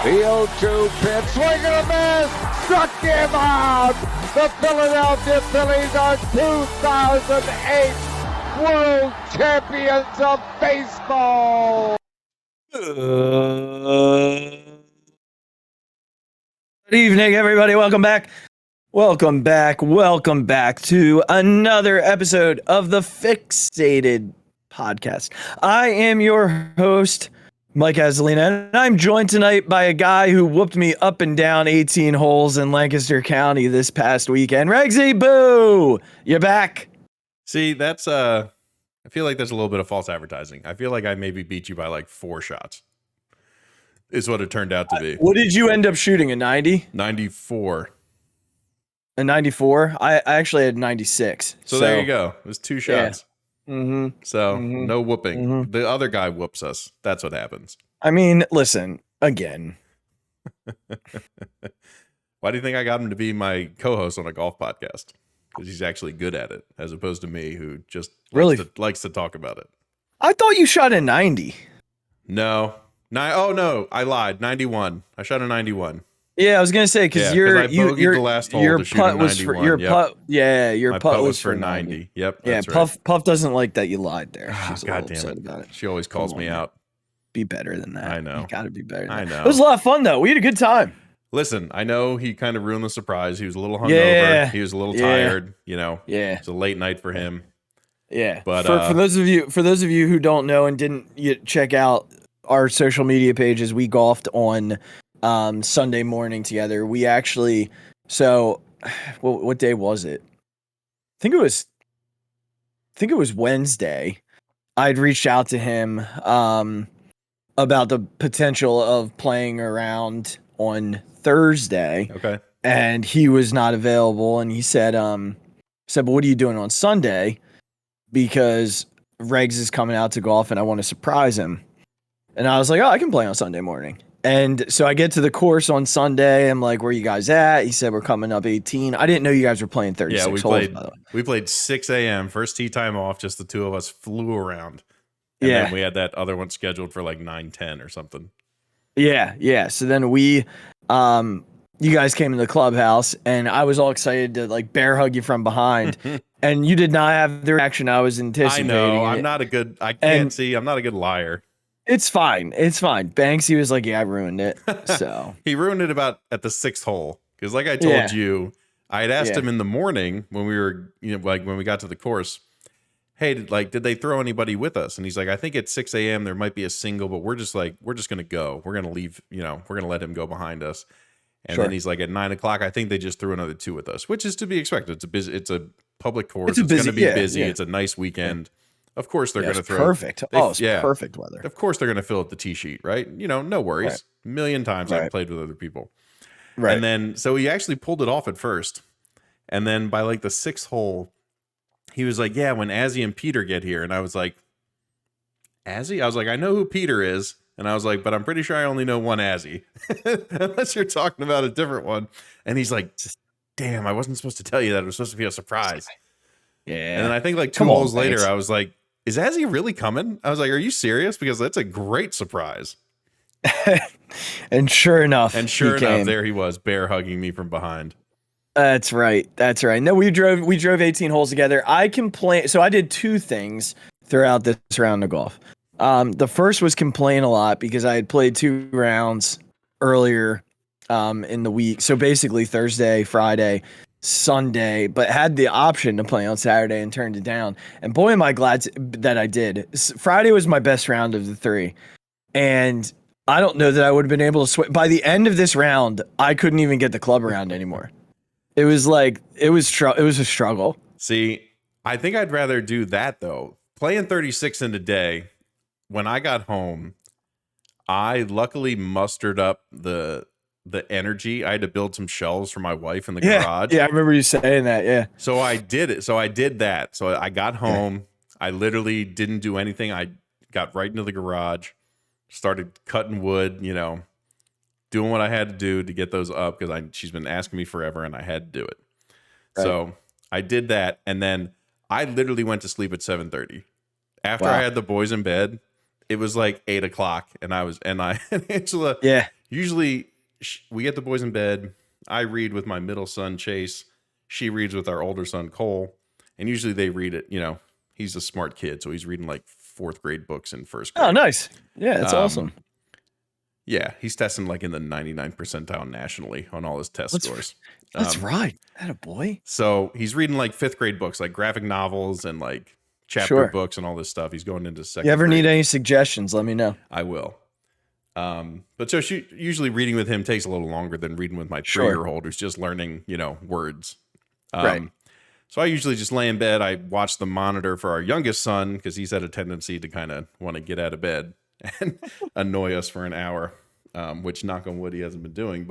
0-2 pitch, swing and a miss, struck him out. The Philadelphia Phillies are 2008 World Champions of Baseball. Good evening, everybody. Welcome back to another episode of the Phixated Podcast. I am your host, Mike Azalina, and I'm joined tonight by a guy who whooped me up and down 18 holes in Lancaster County this past weekend. Regsy, boo! You back? See, that's I feel like there's a little bit of false advertising. I feel like I maybe beat you by like 4 shots. Is what it turned out to be. What did you end up shooting, a 90? 94. A 94? I actually had 96. So there you go. It was 2 shots. Yeah. Mm-hmm. So no whooping. Mm-hmm. The other guy whoops us. That's what happens. I mean, listen, again. Why do you think I got him to be my co-host on a golf podcast? Because he's actually good at it, as opposed to me, who just likes to talk about it. I thought you shot a 90. No. No, I lied. 91. I shot a 91. Yeah, I was gonna say because your the last hole your to shoot putt a was for 91. your Yep. putt. Yeah, your My putt was for 90. Yep. Yeah, That's right. Puff doesn't like that you lied there. She's a God little damn upset it. about it. She always calls me out. Be better than that. I know. You gotta be better than I that. know. It was a lot of fun though. We had a good time. Listen, I know he kind of ruined the surprise. He was a little hungover. Yeah. He was a little tired. You know. Yeah. It's a late night for him. Yeah. But for those of you who don't know and didn't yet check out our social media pages, we golfed on Sunday morning together. We actually, what day was it? I think it was Wednesday. I'd reached out to him about the potential of playing around on Thursday. Okay. And he was not available, and he said, but what are you doing on Sunday? Because Regs is coming out to golf and I want to surprise him. And I was like, oh, I can play on Sunday morning. And so I get to the course on Sunday. I'm like, where you guys at? He said, we're coming up 18. I didn't know you guys were playing 36 holes, by the way. We played 6 a.m. First tee time off. Just the two of us flew around. And then we had that other one scheduled for like 9:10 or something. Yeah. So then you guys came to the clubhouse and I was all excited to like bear hug you from behind. And you did not have the reaction I was anticipating. I know. I'm not a good liar. It's fine. Banksy was like, yeah, I ruined it. So he ruined it about at the 6th hole. Because like I told you, I had asked him in the morning when we were, when we got to the course, hey, did they throw anybody with us? And he's like, I think at 6 a.m. there might be a single, but we're just going to go. We're going to leave, we're going to let him go behind us. And then he's like, at 9 o'clock, I think they just threw another 2 with us, which is to be expected. It's a public course. It's going to be busy. Yeah. It's a nice weekend. Of course they're going to throw. Perfect. It's perfect weather. Of course they're going to fill up the tee sheet, right? No worries. Right. A million times I've played with other people. Right. And then, so he actually pulled it off at first. And then by like the 6th hole, he was like, yeah, when Azzy and Peter get here. And I was like, Azzy? I was like, I know who Peter is. And I was like, but I'm pretty sure I only know one Azzy. Unless you're talking about a different one. And he's like, damn, I wasn't supposed to tell you that. It was supposed to be a surprise. Yeah. And then I think like 2 holes later, I was like, is Azzy really coming? I was like, are you serious? Because that's a great surprise. And sure enough, there he was, bear hugging me from behind. That's right. No, we drove 18 holes together. So I did 2 things throughout this round of golf. The first was complain a lot because I had played 2 rounds earlier in the week. So basically Thursday, Friday, Sunday, but had the option to play on Saturday and turned it down. And boy, am I glad that I did. Friday was my best round of the 3. And I don't know that I would have been able to swing. By the end of this round, I couldn't even get the club around anymore. It was like, it was a struggle. See, I think I'd rather do that though. Playing 36 in a day, when I got home, I luckily mustered up the energy. I had to build some shelves for my wife in the garage. Yeah, I remember you saying that. Yeah. So I did it. So I did that. So I got home. I literally didn't do anything. I got right into the garage, started cutting wood, doing what I had to do to get those up because she's been asking me forever and I had to do it. Right. So I did that. And then I literally went to sleep at 7:30. After I had the boys in bed, it was like 8 o'clock and and Angela, usually we get the boys in bed. I read with my middle son, Chase. She reads with our older son, Cole. And usually they read it, he's a smart kid. So he's reading like 4th grade books in 1st grade. Oh, nice. Yeah, that's awesome. Yeah, he's testing like in the 99th percentile nationally on all his test scores. That's right. That a boy. So he's reading like 5th grade books, like graphic novels and like chapter books and all this stuff. He's going into 2nd grade. You ever need any suggestions, let me know. I will. But so usually reading with him takes a little longer than reading with my 3-year-old who's just learning, words. Right. So I usually just lay in bed. I watch the monitor for our youngest son because he's had a tendency to kind of want to get out of bed and annoy us for an hour, which knock on wood he hasn't been doing.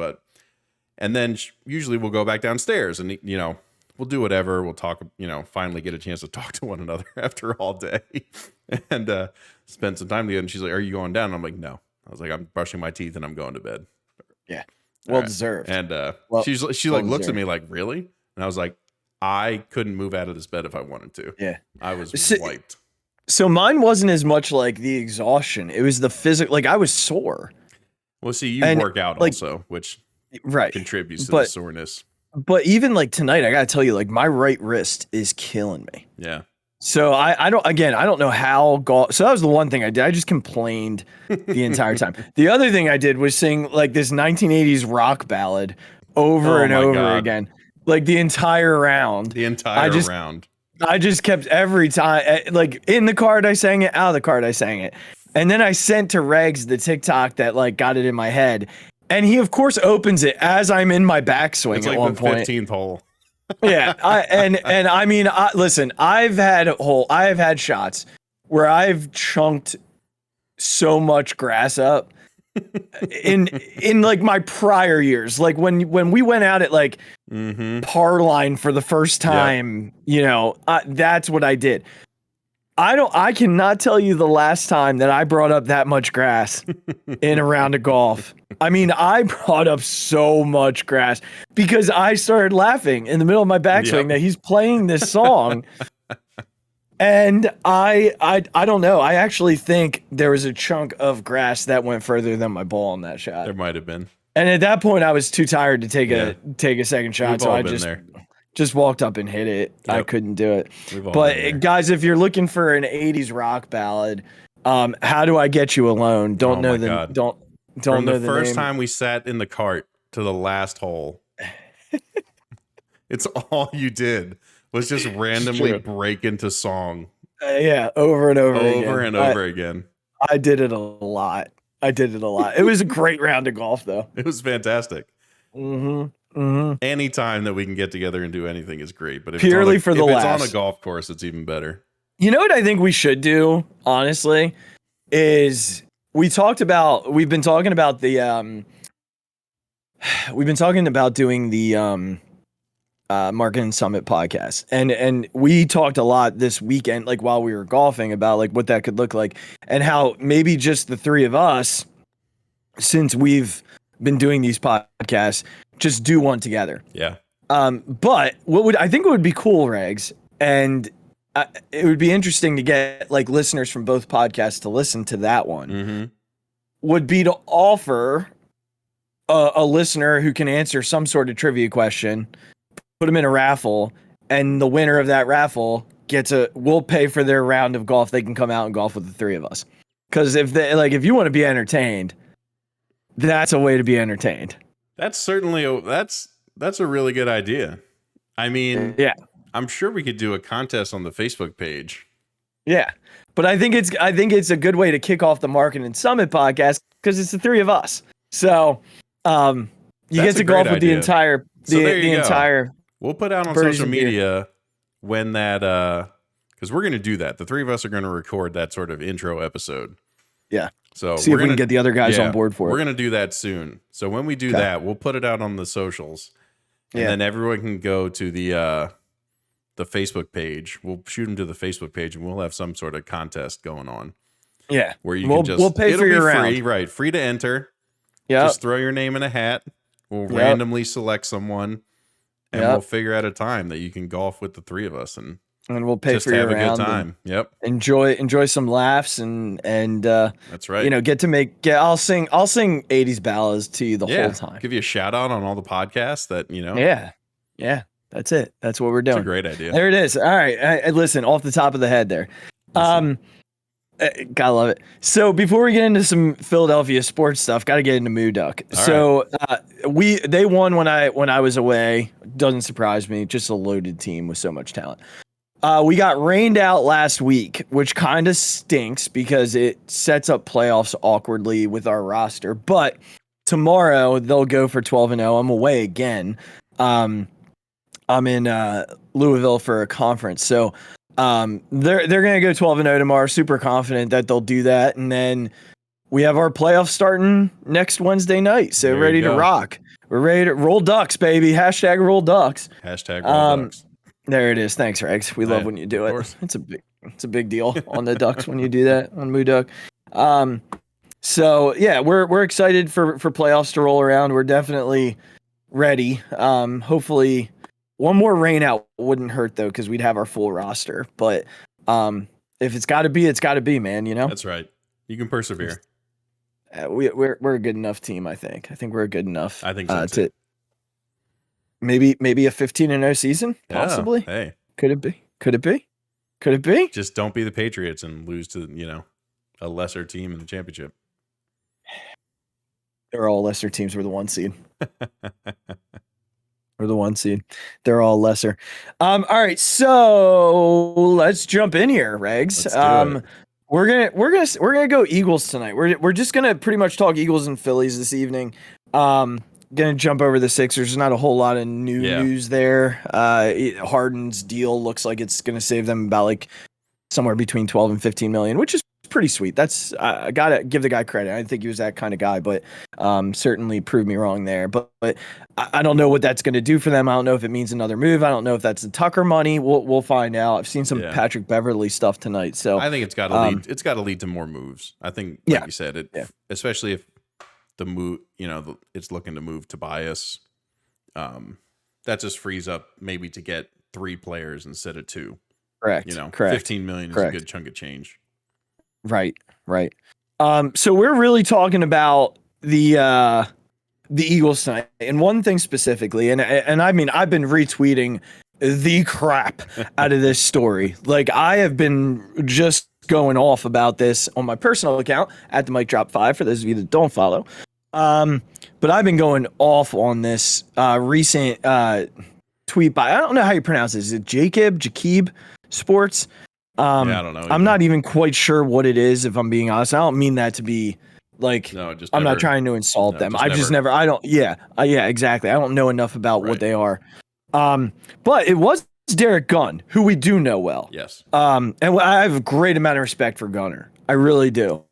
And then usually we'll go back downstairs and, we'll do whatever. We'll talk, finally get a chance to talk to one another after all day and spend some time together. And she's like, "Are you going down?" And I'm like, "No." I was like, "I'm brushing my teeth and I'm going to bed." Yeah. Well deserved. And she looks at me like, "Really?" And I was like, I couldn't move out of this bed if I wanted to. Yeah. I was wiped. So mine wasn't as much like the exhaustion. It was the physical, like I was sore. Well, see, you work out also, which contributes to the soreness. But even like tonight, I got to tell you, like my right wrist is killing me. Yeah. So I don't know how golf. So that was the one thing I did. I just complained the entire time. The other thing I did was sing like this 1980s rock ballad over and over again. Like the entire round. Round. I just kept every time, like in the card I sang it, out of the card I sang it. And then I sent to Regs the TikTok that like got it in my head. And he of course opens it as I'm in my backswing it's at like one the point. 15th hole. Yeah. I mean, listen, I have had shots where I've chunked so much grass up in like my prior years, like when we went out at like par line for the first time, that's what I did. I cannot tell you the last time that I brought up that much grass in a round of golf. I mean, I brought up so much grass because I started laughing in the middle of my backswing that he's playing this song. And I don't know. I actually think there was a chunk of grass that went further than my ball in that shot. There might have been. And at that point, I was too tired to take a second shot, so I just walked up and hit it. Yep. I couldn't do it. But guys, if you're looking for an 80s rock ballad, how do I get you alone? Don't know the From the first time we sat in the cart to the last hole, it's all you did was just randomly break into song. Over and over again. I did it a lot. It was a great round of golf, though. It was fantastic. Any time that we can get together and do anything is great. But if it's on a golf course, it's even better. You know what I think we should do, honestly, is we've been talking about doing the Marketing Summit podcast. And we talked a lot this weekend, like while we were golfing, about like what that could look like and how maybe just the three of us, since we've been doing these podcasts, just do one together. Yeah. But I think it would be cool, Regs, and it would be interesting to get like listeners from both podcasts to listen to that one, would be to offer a listener who can answer some sort of trivia question, put them in a raffle, and the winner of that raffle we'll pay for their round of golf. They can come out and golf with the three of us. Because if you want to be entertained, that's a way to be entertained. That's certainly that's a really good idea. I mean, I'm sure we could do a contest on the Facebook page. Yeah, but I think it's a good way to kick off the Marketing Summit podcast because it's the three of us. So, you get to golf with the entire entire. We'll put out on social media when that because we're going to do that. The three of us are going to record that sort of intro episode. Yeah. So see if we can get the other guys on board for it. We're going to do that soon. So when we do that, we'll put it out on the socials, and then everyone can go to the Facebook page. We'll shoot them to the Facebook page, and we'll have some sort of contest going on. Yeah, where we'll pay for your round. Right? Free to enter. Yeah. Just throw your name in a hat. We'll randomly select someone, and we'll figure out a time that you can golf with the three of us, and and we'll pay Just for you have a around. good time. Yep. Enjoy some laughs and That's right. You know, I'll sing 80's ballads to you the whole time. Give you a shout out on all the podcasts that, you know. Yeah. That's it. That's what we're doing. It's a great idea. There it is. All right. Listen, off the top of the head there. Gotta love it. So before we get into some Philadelphia sports stuff, gotta get into Moo Duck. So they won when I was away. Doesn't surprise me. Just a loaded team with so much talent. We got rained out last week, which kind of stinks because it sets up playoffs awkwardly with our roster. But tomorrow they'll go for 12-0. I'm away again. I'm in Louisville for a conference, so they're gonna go 12-0 tomorrow. Super confident that they'll do that, and then we have our playoffs starting next Wednesday night. So ready to rock. We're ready to roll Ducks, baby. Hashtag roll Ducks. Hashtag roll Ducks. There it is. Thanks, Regs. We love when you do it. It's a big deal on the Ducks when you do that on Moo Duck. So yeah, we're excited for playoffs to roll around. We're definitely ready. Hopefully one more rain out wouldn't hurt though, because we'd have our full roster. But if it's gotta be, man, you know? That's right. You can persevere. We're a good enough team, I think. I think we're good enough. I think so too. Maybe a 15-0 season, possibly. Hey, could it be? Just don't be the Patriots and lose to, you know, a lesser team in the championship. They're all lesser teams. We're the 1 seed. We're the 1 seed. They're all lesser. All right, so let's jump in here, Regs. We're gonna go Eagles tonight. We're just gonna pretty much talk Eagles and Phillies this evening. Gonna jump over the Sixers. There's not a whole lot of news there. Harden's deal looks like it's gonna save them about like somewhere between 12 and 15 million, which is pretty sweet. That's I gotta give the guy credit. I didn't think he was that kind of guy, but certainly proved me wrong there. But I don't know what that's gonna do for them. I don't know if it means another move. I don't know if that's the Tucker money. We'll find out. I've seen some Patrick Beverly stuff tonight, so I think it's got to lead to more moves. I think, like you said, especially if the move, you know, it's looking to move Tobias. That just frees up maybe to get 3 players instead of 2. Correct. You know, correct. 15 million is a good chunk of change. Right. So we're really talking about the Eagles tonight, and one thing specifically, and I mean, I've been retweeting the crap out of this story. Like, I have been just going off about this on my personal account at the Mic Drop 5 for those of you that don't follow. But I've been going off on this recent tweet by, I don't know how you pronounce it. Is it Jakib Sports? I don't know. I'm not even quite sure what it is, if I'm being honest. I don't mean that to be like, I'm not trying to insult them. Yeah, exactly. I don't know enough about what they are. But it was Derek Gunn, who we do know well. Yes. And I have a great amount of respect for Gunner. I really do.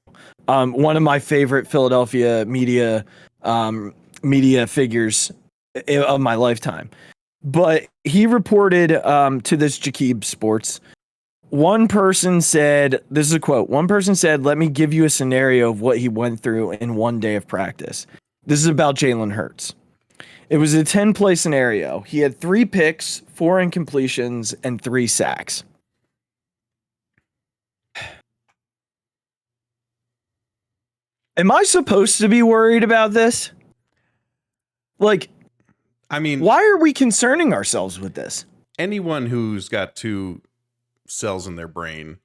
One of my favorite Philadelphia media figures of my lifetime. But he reported to this Jakib Sports. One person said, this is a quote, one person said, "Let me give you a scenario of what he went through in one day of practice." This is about Jalen Hurts. It was a 10-play scenario. He had 3 picks, 4 incompletions, and 3 sacks. Am I supposed to be worried about this? Like, I mean, why are we concerning ourselves with this? Anyone who's got 2 cells in their brain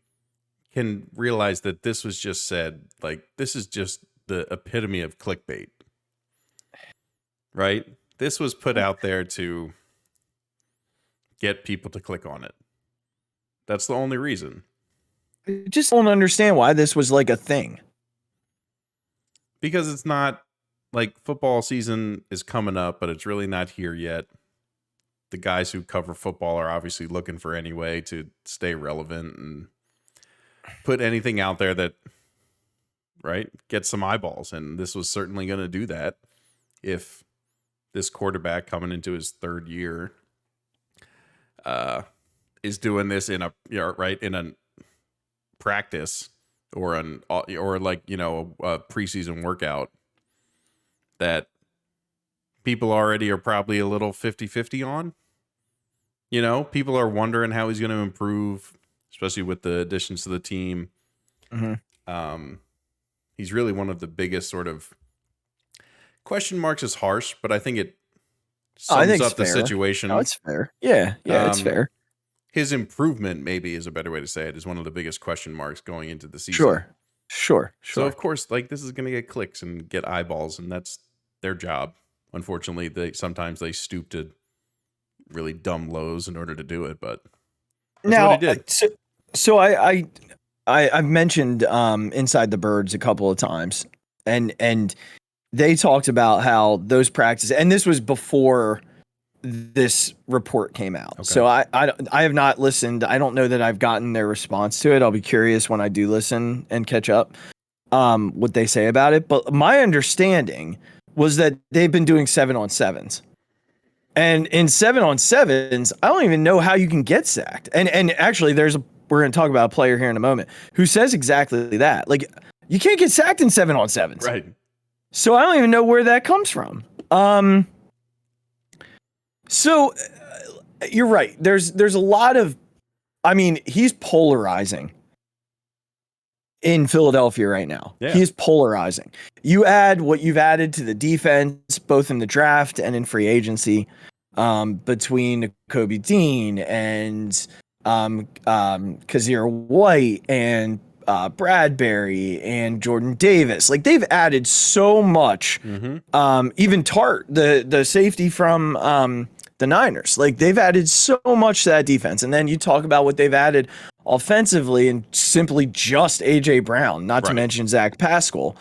can realize that this was just said, like, this is just the epitome of clickbait, right? This was put out there to get people to click on it. That's the only reason. I just don't understand why this was like a thing. Because it's not, like, football season is coming up, but it's really not here yet. The guys who cover football are obviously looking for any way to stay relevant and put anything out there that, right, gets some eyeballs. And this was certainly going to do that if this quarterback coming into his 3rd year is doing this in a, in a practice or like, you know, a preseason workout that people already are probably a little 50-50 on. You know, people are wondering how he's going to improve, especially with the additions to the team. He's really one of the biggest sort of question marks is harsh, but I think it sums up the situation. No, it's fair. Yeah, it's fair. His improvement, maybe, is a better way to say it, is one of the biggest question marks going into the season. Sure. So, of course, like, this is going to get clicks and get eyeballs, and that's their job. Unfortunately, sometimes they stoop to really dumb lows in order to do it, but that's what he did. So I've mentioned Inside the Birds a couple of times, and they talked about how those practices, and this was before this report came out. Okay. So I have not listened. I don't know that I've gotten their response to it. I'll be curious when I do listen and catch up what they say about it. But my understanding was that they've been doing 7-on-7s. And in 7-on-7s, I don't even know how you can get sacked. And actually we're going to talk about a player here in a moment who says exactly that. Like, you can't get sacked in 7-on-7s. Right. So I don't even know where that comes from. So you're right. There's a lot of, I mean, he's polarizing in Philadelphia right now. Yeah. He's polarizing. You add what you've added to the defense, both in the draft and in free agency, between Kobe Dean and Kazir White and Bradbury and Jordan Davis. Like, they've added so much. Even Tart, the safety from the Niners, like, they've added so much to that defense. And then you talk about what they've added offensively and simply just AJ Brown, not to mention Zach Pascal.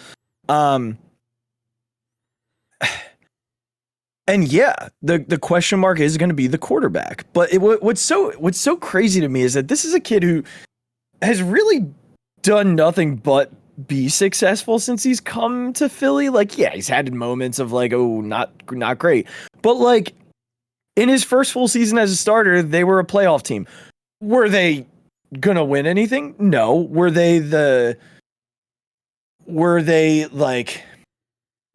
And yeah, the question mark is going to be the quarterback. But what's so crazy to me is that this is a kid who has really done nothing but be successful since he's come to Philly. Like, yeah, he's had moments of like, oh, not great. But like, in his first full season as a starter, they were a playoff team. Were they gonna win anything? No. Were they like,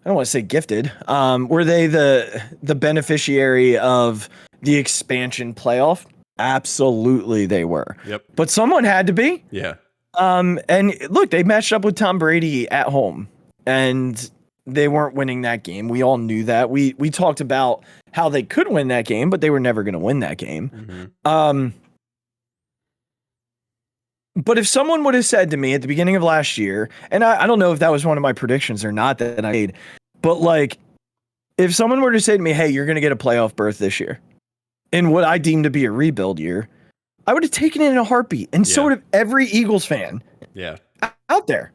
I don't want to say gifted. Were they the beneficiary of the expansion playoff? Absolutely they were. Yep. But someone had to be. Yeah. And look, they matched up with Tom Brady at home, and they weren't winning that game. We all knew that. We talked about how they could win that game, but they were never going to win that game. But if someone would have said to me at the beginning of last year, and I don't know if that was one of my predictions or not that I made, but like, if someone were to say to me, hey, you're going to get a playoff berth this year in what I deem to be a rebuild year, I would have taken it in a heartbeat. And so would have every Eagles fan out there.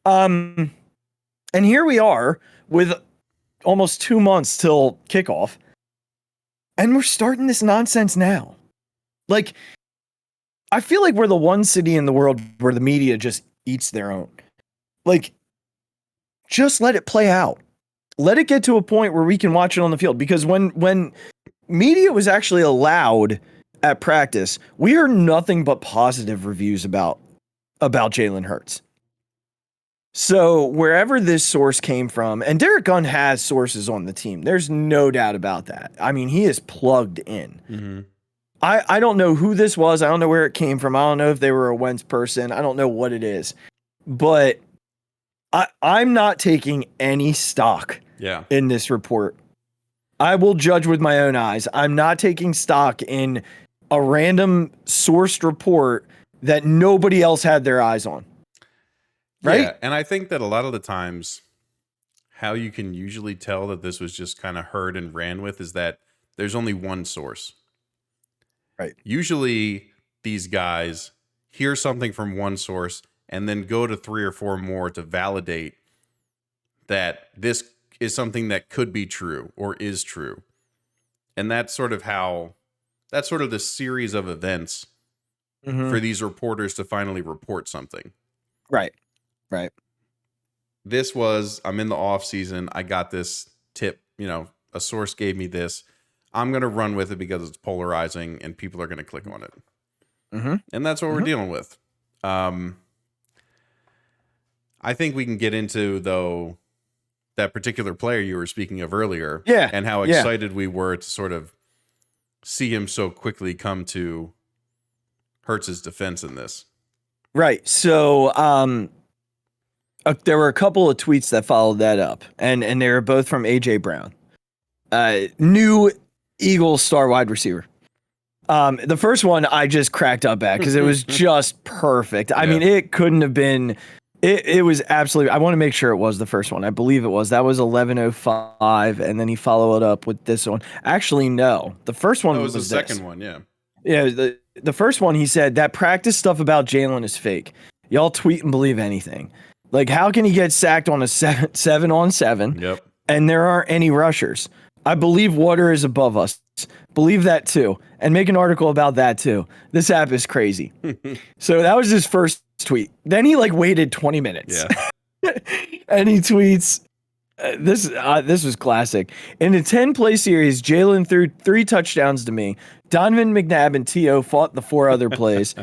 And here we are with almost 2 months till kickoff, and we're starting this nonsense now. Like, I feel like we're the one city in the world where the media just eats their own. Like, just let it play out. Let it get to a point where we can watch it on the field. Because when media was actually allowed at practice, we heard nothing but positive reviews about Jalen Hurts. So wherever this source came from, and Derek Gunn has sources on the team, there's no doubt about that. I mean, he is plugged in. I don't know who this was. I don't know where it came from. I don't know if they were a Wentz person. I don't know what it is. But I'm not taking any stock in this report. I will judge with my own eyes. I'm not taking stock in a random sourced report that nobody else had their eyes on. Right? Yeah, and I think that a lot of the times how you can usually tell that this was just kind of heard and ran with is that there's only one source. Right. Usually these guys hear something from one source and then go to 3 or 4 more to validate that this is something that could be true or is true. And that's sort of the series of events for these reporters to finally report something. Right. This was, I'm in the off season. I got this tip, a source gave me this. I'm going to run with it because it's polarizing and people are going to click on it. And that's what we're dealing with. I think we can get into, though, that particular player you were speaking of earlier. Yeah. And how excited we were to sort of see him so quickly come to Hurts' defense in this. Right. So there were a couple of tweets that followed that up, and they were both from AJ Brown, new Eagles star wide receiver. The first one I just cracked up at because it was just perfect. I mean, it couldn't have been. It was absolutely. I want to make sure it was the first one. I believe it was. That was 11:05, and then he followed it up with this one. Actually, no. The first one was the this. second one. Yeah. Yeah. The first one, he said that practice stuff about Jalen is fake. Y'all tweet and believe anything. Like, how can he get sacked on a 7-on-7? Yep. And there aren't any rushers. I believe water is above us. Believe that too. And make an article about that too. This app is crazy. So that was his first tweet. Then he waited 20 minutes. Yeah. And he tweets, this was classic. In a 10-play series, Jalen threw 3 touchdowns to me. Donovan McNabb and T.O. fought the 4 other plays.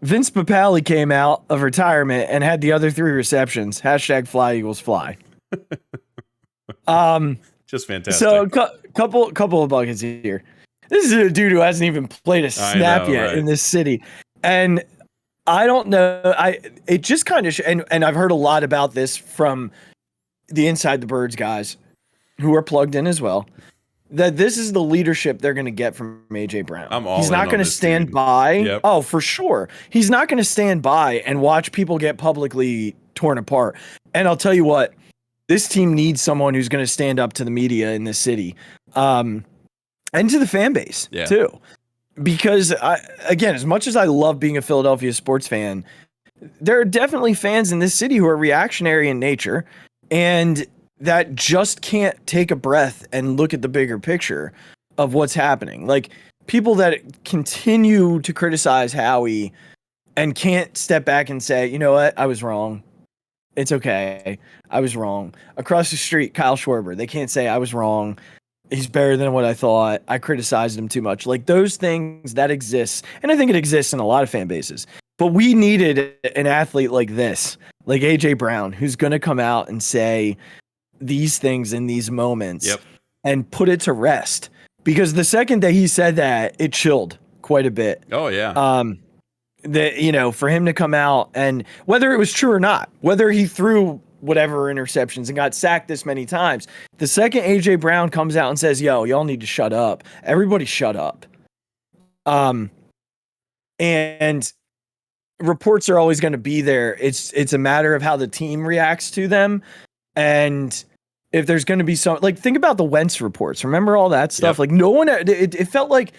Vince Papale came out of retirement and had the other 3 receptions. # fly Eagles fly. Just fantastic. So couple of buckets here. This is a dude who hasn't even played a snap yet right? In this city. And I don't know. It just kind of and I've heard a lot about this from the Inside the Birds guys who are plugged in as well. That this is the leadership they're going to get from AJ Brown. He's not going to stand by. Yep. Oh, for sure. He's not going to stand by and watch people get publicly torn apart. And I'll tell you what, this team needs someone who's going to stand up to the media in this city, and to the fan base too. Because again, as much as I love being a Philadelphia sports fan, there are definitely fans in this city who are reactionary in nature and that just can't take a breath and look at the bigger picture of what's happening. Like people that continue to criticize Howie and can't step back and say, you know what, I was wrong. It's okay. I was wrong. Across the street, Kyle Schwarber, they can't say I was wrong. He's better than what I thought. I criticized him too much. Like those things that exists. And I think it exists in a lot of fan bases. But we needed an athlete like this, like AJ Brown, who's going to come out and say these things in these moments and put it to rest. Because the second that he said that, it chilled quite a bit. Oh yeah. For him to come out and whether it was true or not, whether he threw whatever interceptions and got sacked this many times, the second AJ Brown comes out and says, yo, y'all need to shut up. Everybody shut up. And reports are always going to be there. It's a matter of how the team reacts to them. And if there's going to be some, think about the Wentz reports. Remember all that stuff? Yep. No one, it felt like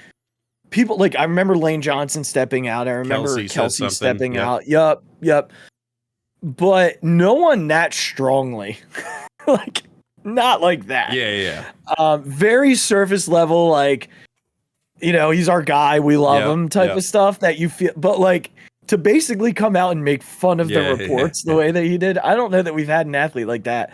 people, I remember Lane Johnson stepping out. I remember Kelsey stepping out. Yep. But no one that strongly, not like that. Yeah. Very surface level, he's our guy. We love him type of stuff that you feel, but to basically come out and make fun of the reports the way that he did. I don't know that we've had an athlete like that.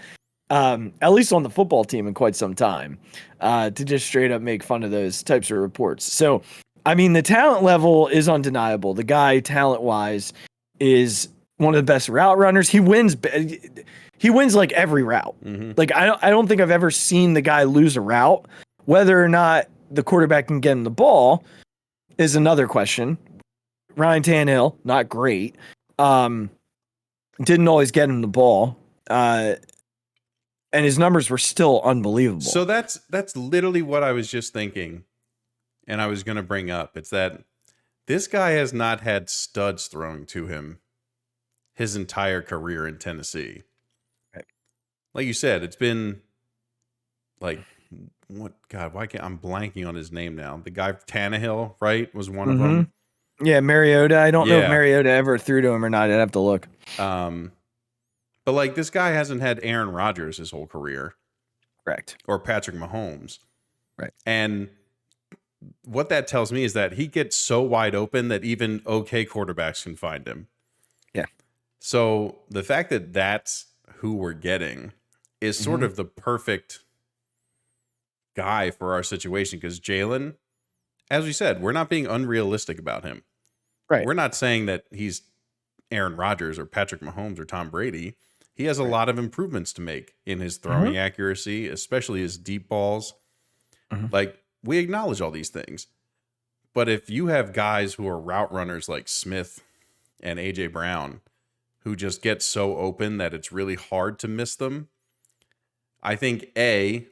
At least on the football team in quite some time, to just straight up make fun of those types of reports. So, I mean, the talent level is undeniable. The guy, talent wise, is one of the best route runners. He wins every route. Mm-hmm. I don't think I've ever seen the guy lose a route. Whether or not the quarterback can get him the ball is another question. Ryan Tannehill, not great. Didn't always get him the ball. And his numbers were still unbelievable. So that's literally what I was just thinking, and I was going to bring up. It's that this guy has not had studs thrown to him his entire career in Tennessee. Right. Like you said, it's been what? God, why can't I'm blanking on his name now? The guy Tannehill, right, was one of them. Yeah, Mariota. I don't know if Mariota ever threw to him or not. I'd have to look. But this guy hasn't had Aaron Rodgers his whole career. Correct. Or Patrick Mahomes. Right. And what that tells me is that he gets so wide open that even okay quarterbacks can find him. Yeah. So the fact that that's who we're getting is sort of the perfect guy for our situation, because Jalen, as we said, we're not being unrealistic about him. Right. We're not saying that he's Aaron Rodgers or Patrick Mahomes or Tom Brady. He has a lot of improvements to make in his throwing accuracy, especially his deep balls. we acknowledge all these things. But if you have guys who are route runners like Smith and AJ Brown, who just get so open that it's really hard to miss them, I think it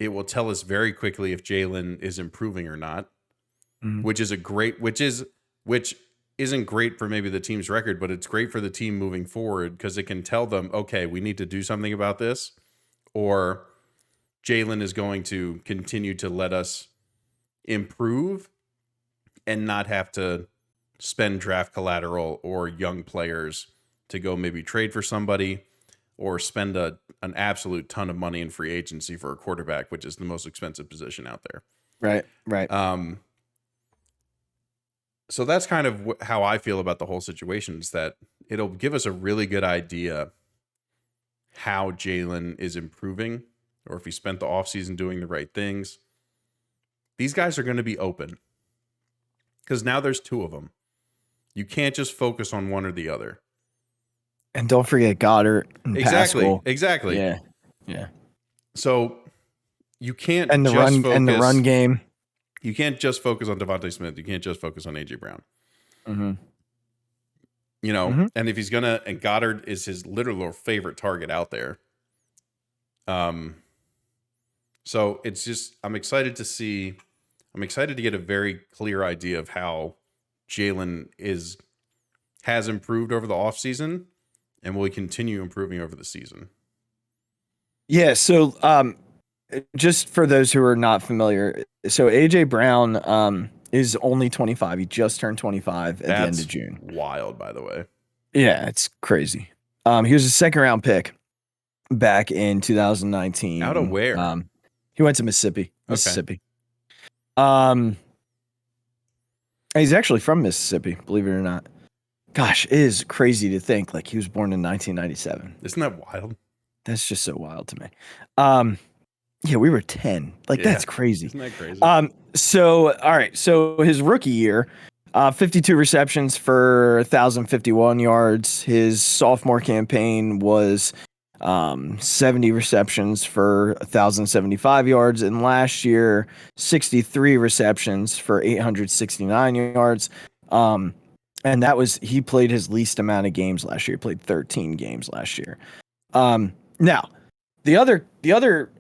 will tell us very quickly if Jalen is improving or not, which isn't great for maybe the team's record, but it's great for the team moving forward because it can tell them, okay, we need to do something about this, or Jalen is going to continue to let us improve and not have to spend draft collateral or young players to go maybe trade for somebody or spend an absolute ton of money in free agency for a quarterback, which is the most expensive position out there. Right. So that's kind of how I feel about the whole situation, is that it'll give us a really good idea how Jalen is improving, or if he spent the offseason doing the right things. These guys are going to be open because now there's two of them. You can't just focus on one or the other. And don't forget Goddard and Pascal. Exactly. Yeah. So you can't and the run game. You can't just focus on Devontae Smith. You can't just focus on AJ Brown. And if he's gonna, and Goddard is his literal favorite target out there. So it's just, I'm excited to get a very clear idea of how Jalen has improved over the offseason and will continue improving over the season. Yeah. So, just for those who are not familiar, so AJ Brown, is only 25. He just turned 25 at the end of June. Wild, by the way. Yeah, it's crazy. He was a second round pick back in 2019. Out of where? He went to Mississippi. Okay. He's actually from Mississippi, believe it or not. Gosh, it is crazy to think like he was born in 1997. Isn't that wild? That's just so wild to me. Yeah, we were 10. That's crazy. Isn't that crazy? So, all right. So his rookie year, 52 receptions for 1,051 yards. His sophomore campaign was 70 receptions for 1,075 yards. And last year, 63 receptions for 869 yards. And he played his least amount of games last year. He played 13 games last year. Now, the other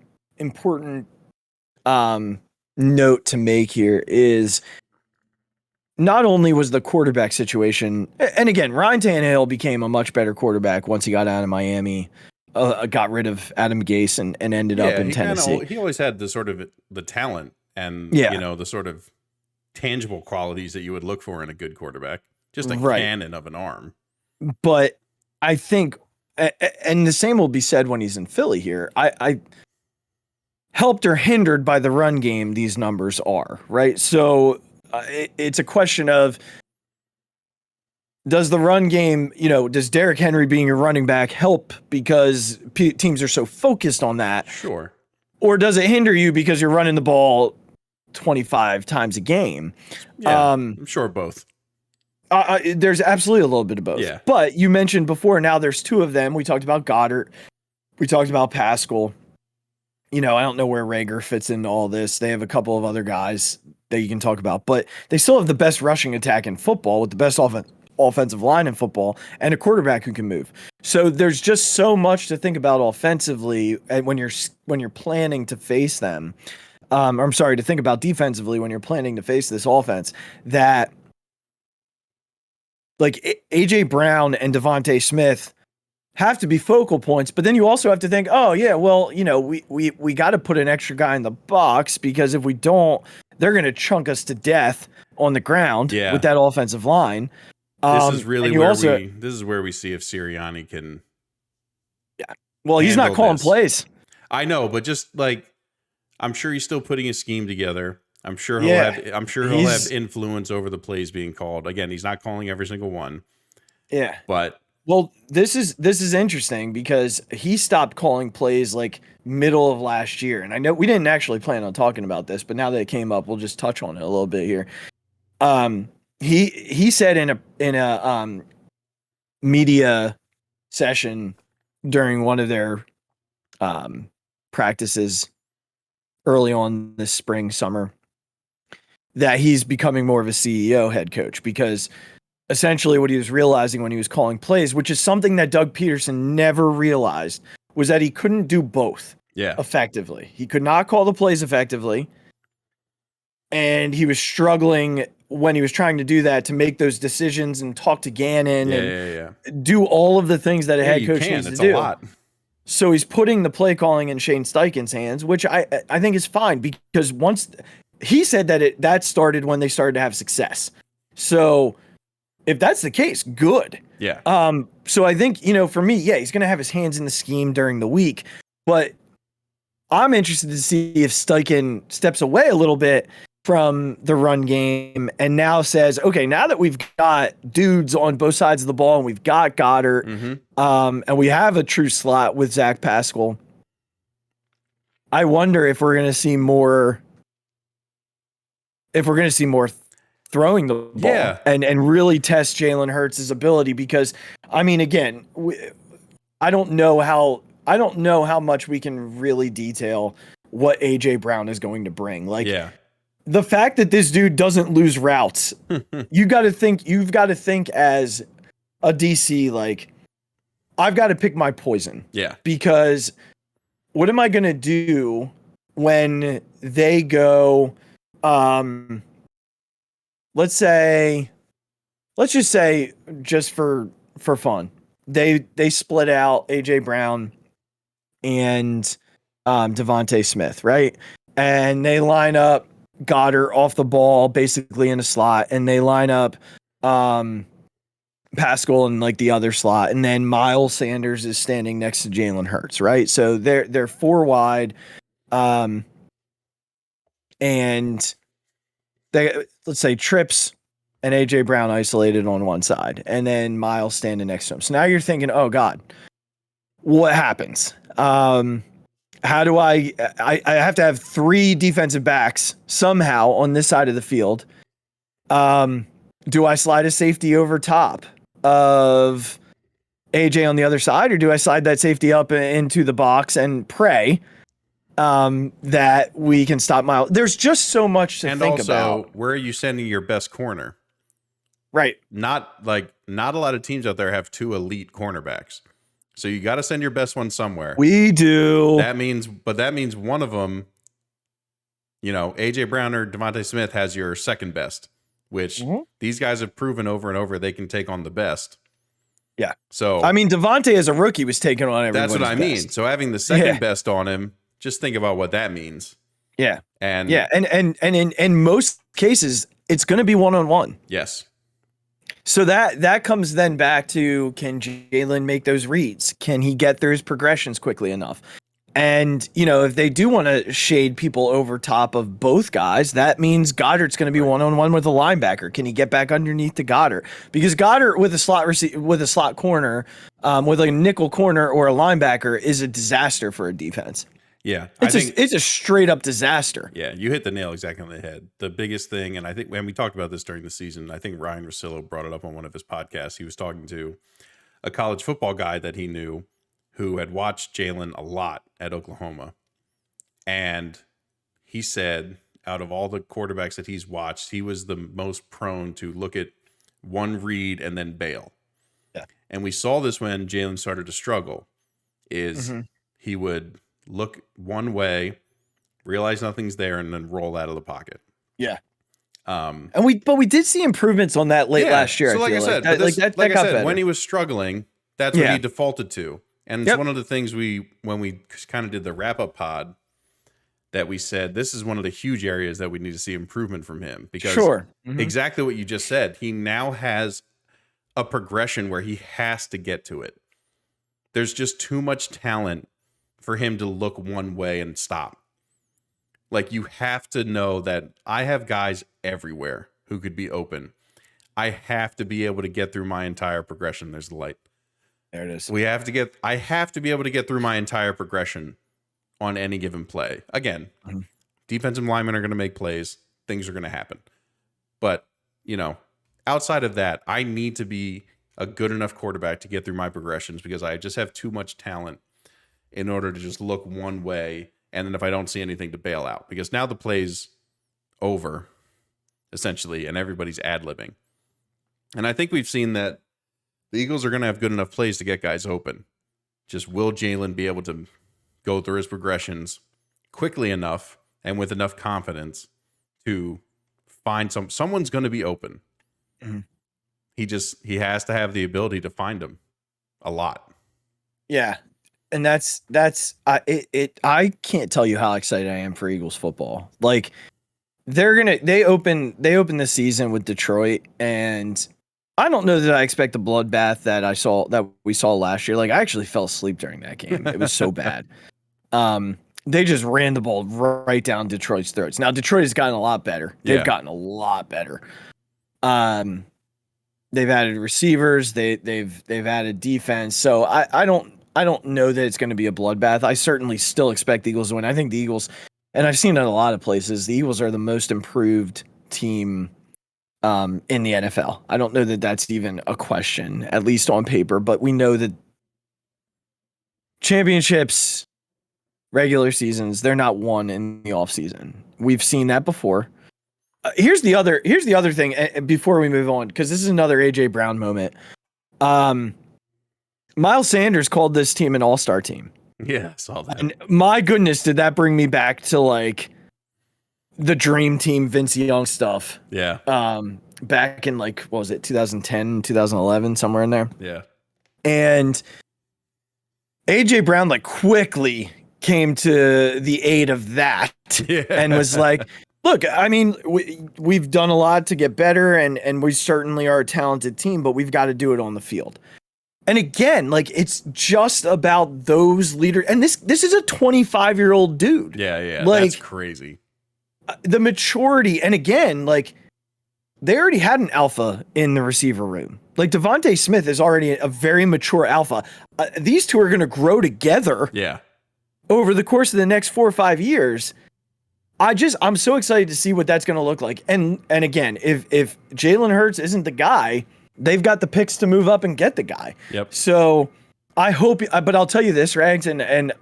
important note to make here is not only was the quarterback situation, and again, Ryan Tannehill became a much better quarterback once he got out of Miami, got rid of Adam Gase and ended up in Tennessee. He always had the sort of the talent and the sort of tangible qualities that you would look for in a good quarterback, just a cannon of an arm. But I think, and the same will be said when he's in Philly here. I helped or hindered by the run game, these numbers are, right? So it's a question of, does the run game, does Derrick Henry being your running back help because teams are so focused on that? Sure. Or does it hinder you because you're running the ball 25 times a game? Yeah, I'm sure both. There's absolutely a little bit of both. Yeah. But you mentioned before, now there's two of them. We talked about Goddard. We talked about Pascal. I don't know where Rager fits into all this. They have a couple of other guys that you can talk about, but they still have the best rushing attack in football with the best offensive line in football and a quarterback who can move. So there's just so much to think about offensively when you're planning to face them. To think about defensively when you're planning to face this offense, that like AJ Brown and Devontae Smith have to be focal points, but then you also have to think, we got to put an extra guy in the box because if we don't, they're going to chunk us to death on the ground with that offensive line. This is really this is where we see if Sirianni can. Yeah. Well, he's not calling plays. I know, but just I'm sure he's still putting his scheme together. I'm sure he'll have influence over the plays being called. Again, he's not calling every single one. Yeah. But this is interesting because he stopped calling plays middle of last year. And I know we didn't actually plan on talking about this, but now that it came up, we'll just touch on it a little bit here. He said in a media session during one of their practices early on this spring, summer, that he's becoming more of a CEO head coach, because essentially what he was realizing when he was calling plays, which is something that Doug Peterson never realized, was that he couldn't do both effectively. He could not call the plays effectively, and he was struggling when he was trying to do that to make those decisions and talk to Gannon and do all of the things that a head coach needs to do. A lot. So he's putting the play calling in Shane Steichen's hands, which I think is fine, because once he said that started when they started to have success. So if that's the case, good. Yeah. So I think, for me, he's going to have his hands in the scheme during the week, but I'm interested to see if Steichen steps away a little bit from the run game and now says, okay, now that we've got dudes on both sides of the ball and we've got Goddard, and we have a true slot with Zach Pascal, I wonder if we're going to see more, throwing the ball and really test Jalen Hurts' ability, because I mean, again, I don't know how much we can really detail what AJ Brown is going to bring. The fact that this dude doesn't lose routes, you've got to think as a DC, like, I've got to pick my poison. Yeah. Because what am I going to do when they go, let's just say, just for fun, they split out AJ Brown and Devontae Smith, right? And they line up Goddard off the ball, basically in a slot, and they line up Pascal in like the other slot, and then Miles Sanders is standing next to Jalen Hurts, right? So they're four wide, and they, let's say, Trips and AJ Brown isolated on one side, and then Miles standing next to him. So now you're thinking, oh God, what happens? How do I have to have three defensive backs somehow on this side of the field. Do I slide a safety over top of AJ on the other side, or do I slide that safety up into the box and pray that we can stop Miles? There's just so much to think about. And where are you sending your best corner? Right. Not a lot of teams out there have two elite cornerbacks. So you got to send your best one somewhere. We do. That means one of them, AJ Brown or Devontae Smith has your second best, which these guys have proven over and over they can take on the best. Yeah. So I mean, Devontae as a rookie was taking on everybody's That's what I mean. So having the second best on him, just think about what that means. Yeah. And in most cases, it's going to be one-on-one. Yes. So that comes then back to, can Jalen make those reads? Can he get through his progressions quickly enough? And, if they do want to shade people over top of both guys, that means Goddard's going to be one-on-one with a linebacker. Can he get back underneath to Goddard? Because Goddard with a slot corner, with a nickel corner or a linebacker is a disaster for a defense. Yeah. It's a straight up disaster. Yeah, you hit the nail exactly on the head. The biggest thing, and I think when we talked about this during the season, I think Ryan Russillo brought it up on one of his podcasts. He was talking to a college football guy that he knew who had watched Jalen a lot at Oklahoma. And he said, out of all the quarterbacks that he's watched, he was the most prone to look at one read and then bail. Yeah. And we saw this when Jalen started to struggle, he would look one way, realize nothing's there, and then roll out of the pocket. Yeah. But we did see improvements on that late last year. So like I said, when he was struggling, that's what he defaulted to. And it's one of the things when we kind of did the wrap-up pod, that we said this is one of the huge areas that we need to see improvement from him. Because exactly what you just said, he now has a progression where he has to get to it. There's just too much talent for him to look one way and stop. Like, you have to know that I have guys everywhere who could be open. I have to be able to get through my entire progression. There's the light. There it is. I have to be able to get through my entire progression on any given play. Again, defensive linemen are going to make plays. Things are going to happen. But, outside of that, I need to be a good enough quarterback to get through my progressions, because I just have too much talent in order to just look one way and then if I don't see anything, to bail out, because now the play's over essentially, and everybody's ad-libbing. And I think we've seen that the Eagles are going to have good enough plays to get guys open. Just will Jalen be able to go through his progressions quickly enough and with enough confidence to find someone's going to be open. Mm-hmm. He has to have the ability to find them a lot. Yeah. And I can't tell you how excited I am for Eagles football. Like, they open the season with Detroit, and I don't know that I expect the bloodbath that we saw last year. Like, I actually fell asleep during that game. It was so bad. They just ran the ball right down Detroit's throats. Now Detroit has gotten a lot better. They've gotten a lot better. They've added receivers. They've added defense. So I don't know that it's going to be a bloodbath. I certainly still expect the Eagles to win. I think the Eagles, and I've seen it in a lot of places, the Eagles are the most improved team in the NFL. I don't know that that's even a question, at least on paper, but we know that championships, regular seasons, they're not won in the offseason. We've seen that before. Here's the other thing before we move on, because this is another AJ Brown moment. Miles Sanders called this team an all-star team. Yeah, I saw that. And my goodness, did that bring me back to like the dream team Vince Young stuff. Yeah. Back in like, what was it, 2010, 2011, somewhere in there. Yeah. And AJ Brown like quickly came to the aid of that and was like, look, I mean, we've done a lot to get better, and we certainly are a talented team, but we've got to do it on the field. And again, like, it's just about those leaders. And this is a 25-year-old dude. Yeah. Like, that's crazy. The maturity. And again, like, they already had an alpha in the receiver room. Like, Devontae Smith is already a very mature alpha. These two are going to grow together. Yeah. Over the course of the next 4 or 5 years. I'm so excited to see what that's going to look like. And again, if Jalen Hurts isn't the guy, they've got the picks to move up and get the guy. Yep. So I hope, but I'll tell you this, Rags, and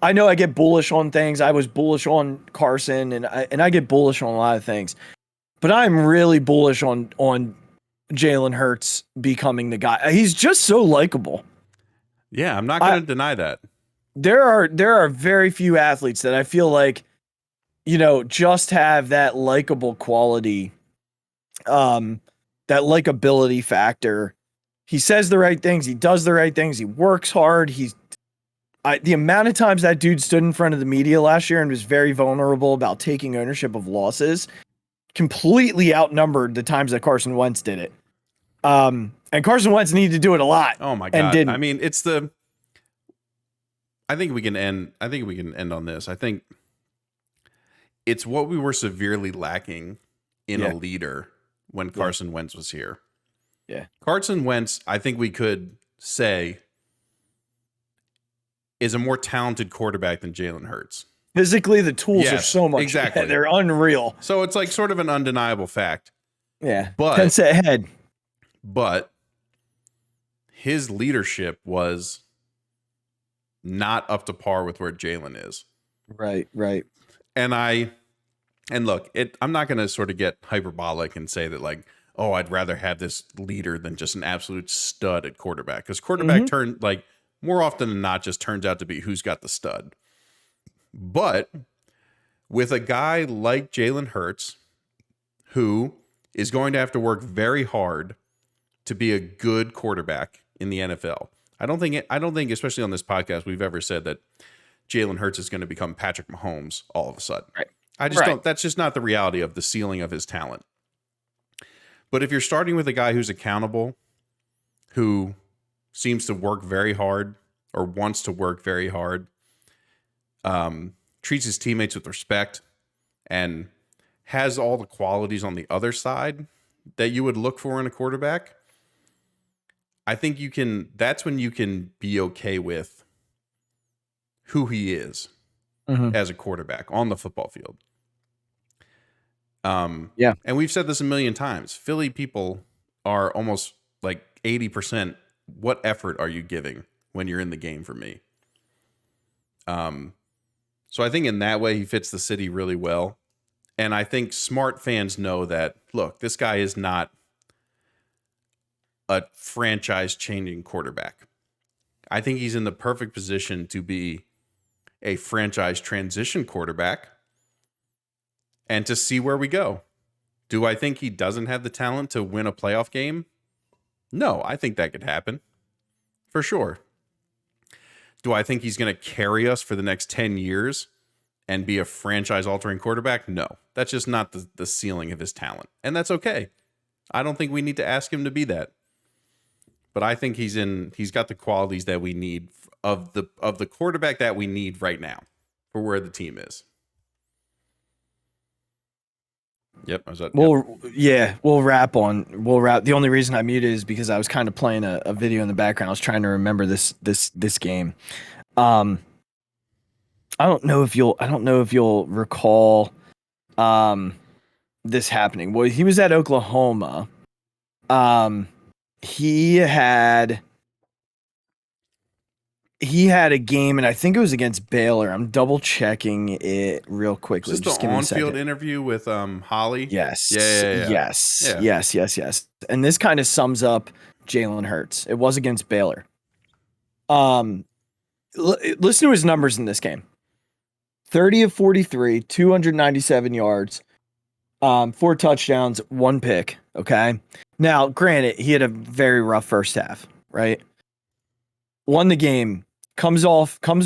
I know I get bullish on things. I was bullish on Carson, and I get bullish on a lot of things, but I'm really bullish on Jalen Hurts becoming the guy. He's just so likable. Yeah, I'm not going to deny that. There are very few athletes that I feel like, just have that likable quality, that likability factor. He says the right things. He does the right things. He works hard. The amount of times that dude stood in front of the media last year and was very vulnerable about taking ownership of losses completely outnumbered the times that Carson Wentz did it. And Carson Wentz needed to do it a lot. Oh my God. And didn't. I mean, I think we can end on this. I think it's what we were severely lacking in a leader when Carson Wentz was here. Yeah. Carson Wentz, I think we could say, is a more talented quarterback than Jalen Hurts. Physically, the tools are so much. Exactly. They're unreal. So it's like sort of an undeniable fact. Yeah. But 10 set ahead. But his leadership was not up to par with where Jalen is. Right. And look, I'm not going to sort of get hyperbolic and say that like, oh, I'd rather have this leader than just an absolute stud at quarterback, because quarterback more often than not just turns out to be who's got the stud. But with a guy like Jalen Hurts, who is going to have to work very hard to be a good quarterback in the NFL. I don't think, especially on this podcast, we've ever said that Jalen Hurts is going to become Patrick Mahomes all of a sudden. Right. I just don't. That's just not the reality of the ceiling of his talent. But if you're starting with a guy who's accountable, who seems to work very hard or wants to work very hard, treats his teammates with respect, and has all the qualities on the other side that you would look for in a quarterback, I think that's when you can be okay with who he is as a quarterback on the football field. Yeah. And we've said this a million times. Philly people are almost like 80%. What effort are you giving when you're in the game for me? So I think in that way he fits the city really well. And I think smart fans know that, look, this guy is not a franchise-changing quarterback. I think he's in the perfect position to be a franchise transition quarterback and to see where we go. Do I think he doesn't have the talent to win a playoff game? No, I think that could happen. For sure. Do I think he's going to carry us for the next 10 years and be a franchise-altering quarterback? No. That's just not the ceiling of his talent. And that's okay. I don't think we need to ask him to be that. But I think he's got the qualities that we need of the quarterback that we need right now for where the team is. Yep. We'll wrap. The only reason I muted is because I was kind of playing a video in the background. I was trying to remember this game. I don't know if you'll recall this happening. Well, he was at Oklahoma. He had a game, and I think it was against Baylor. I'm double checking it real quickly. Is this the on-field interview with Holly? Yes. Yeah. Yes. And this kind of sums up Jalen Hurts. It was against Baylor. Listen to his numbers in this game. 30 of 43, 297 yards, 4 touchdowns, 1 pick. Okay. Now, granted, he had a very rough first half, right? Won the game, comes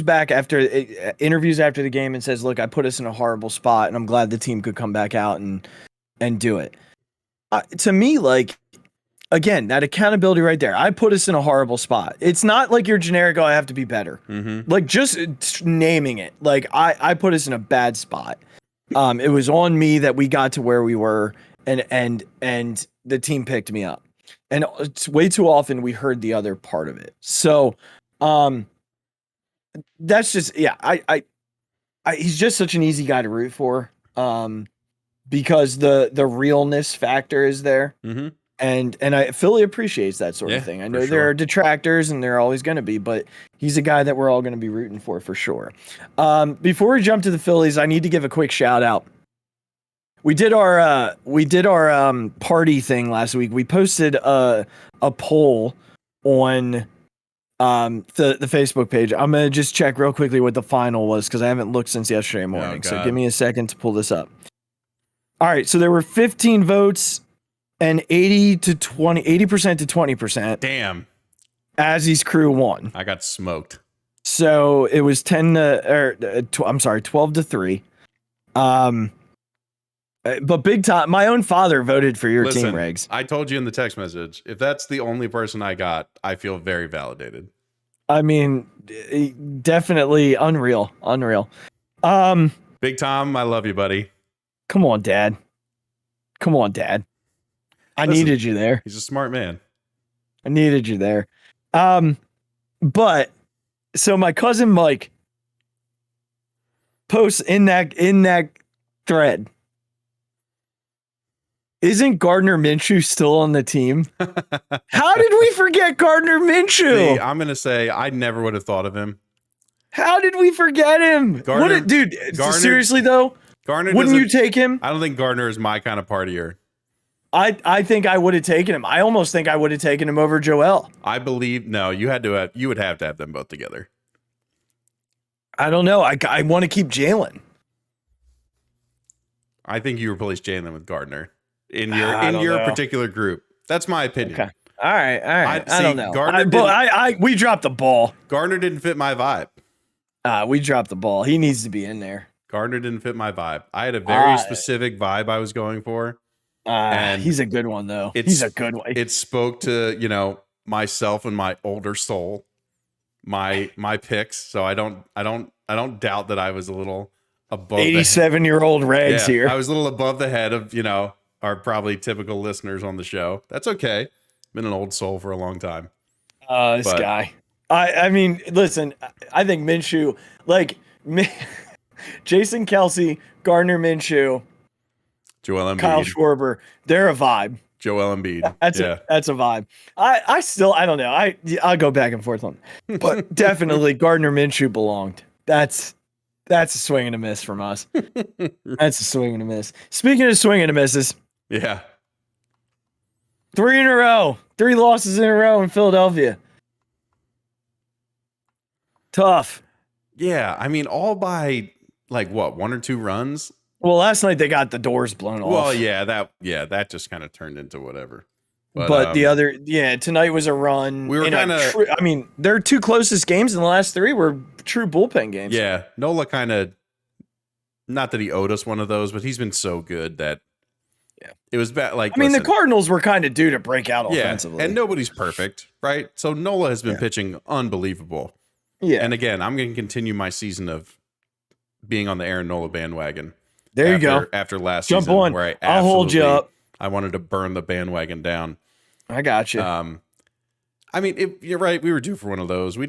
back after interviews after the game and says, look, I put us in a horrible spot and I'm glad the team could come back out and do it. To me, like, again, that accountability right there. I put us in a horrible spot. It's not like your generic, I have to be better. Mm-hmm. Like, just naming it. Like, I put us in a bad spot. It was on me that we got to where we were and the team picked me up. And it's way too often we heard the other part of it. So, that's just, yeah, I he's just such an easy guy to root for. Because the realness factor is there. Mm-hmm. And I Philly appreciates that sort of thing. I know there are detractors and there are always going to be, but he's a guy that we're all going to be rooting for sure. Before we jump to the Phillies, I need to give a quick shout out. We did our party thing last week. We posted a poll on the Facebook page. I'm going to just check real quickly what the final was because I haven't looked since yesterday morning. So give me a second to pull this up. All right, so there were 15 votes and 80% to 20%. Damn. Azzy's crew won. I got smoked. So it was 12 to 3. But big time, my own father voted for your team, Regs. I told you in the text message, if that's the only person I got, I feel very validated. I mean, definitely unreal. Big Tom, I love you, buddy. Come on, Dad. I needed you there. He's a smart man. I needed you there. But so my cousin Mike posts in that thread. Isn't Gardner Minshew still on the team? How did we forget Gardner Minshew? See, I'm going to say I never would have thought of him. How did we forget him? Seriously though? Wouldn't you take him? I don't think Gardner is my kind of partier. I think I would have taken him. I almost think I would have taken him over Joel. I believe you would have to have them both together. I don't know. I want to keep Jalen. I think you replace Jalen with Gardner in your particular group. That's my opinion. Okay. All right. I don't know. We dropped the ball. Gardner didn't fit my vibe. We dropped the ball. He needs to be in there. Gardner didn't fit my vibe. I had a very specific vibe I was going for. And he's a good one though. He's a good one. It spoke to, myself and my older soul, my picks. So I don't doubt that I was a little above 87-year-old Regs here. I was a little above the head of, our probably typical listeners on the show. That's okay. Been an old soul for a long time. This guy. I mean, listen, I think Minshew, Jason Kelce, Gardner Minshew, Joel Embiid, Kyle Schwarber, they're a vibe. Joel Embiid. That's a vibe. I don't know. I'll go back and forth on it. But definitely Gardner Minshew belonged. That's That's a swing and a miss from us. That's a swing and a miss. Speaking of swing and a misses, Yeah. 3 in a row, 3 losses in a row in Philadelphia. Tough. Yeah. I mean, all by like what, 1 or 2 runs? Well, last night they got the doors blown off. Well, that just kind of turned into whatever. But the other, tonight was a run. We were kind of. I mean, their 2 closest games in the last 3 were true bullpen games. Yeah, Nola kind of. Not that he owed us one of those, but he's been so good that. Yeah, it was bad. Like, I mean, the Cardinals were kind of due to break out offensively, and nobody's perfect, right? So Nola has been pitching unbelievable. Yeah, and again, I'm going to continue my season of being on the Aaron Nola bandwagon. There you go. After last Jump season, on. where I'll hold you up. I wanted to burn the bandwagon down. I got you. I mean, you're right. We were due for one of those. We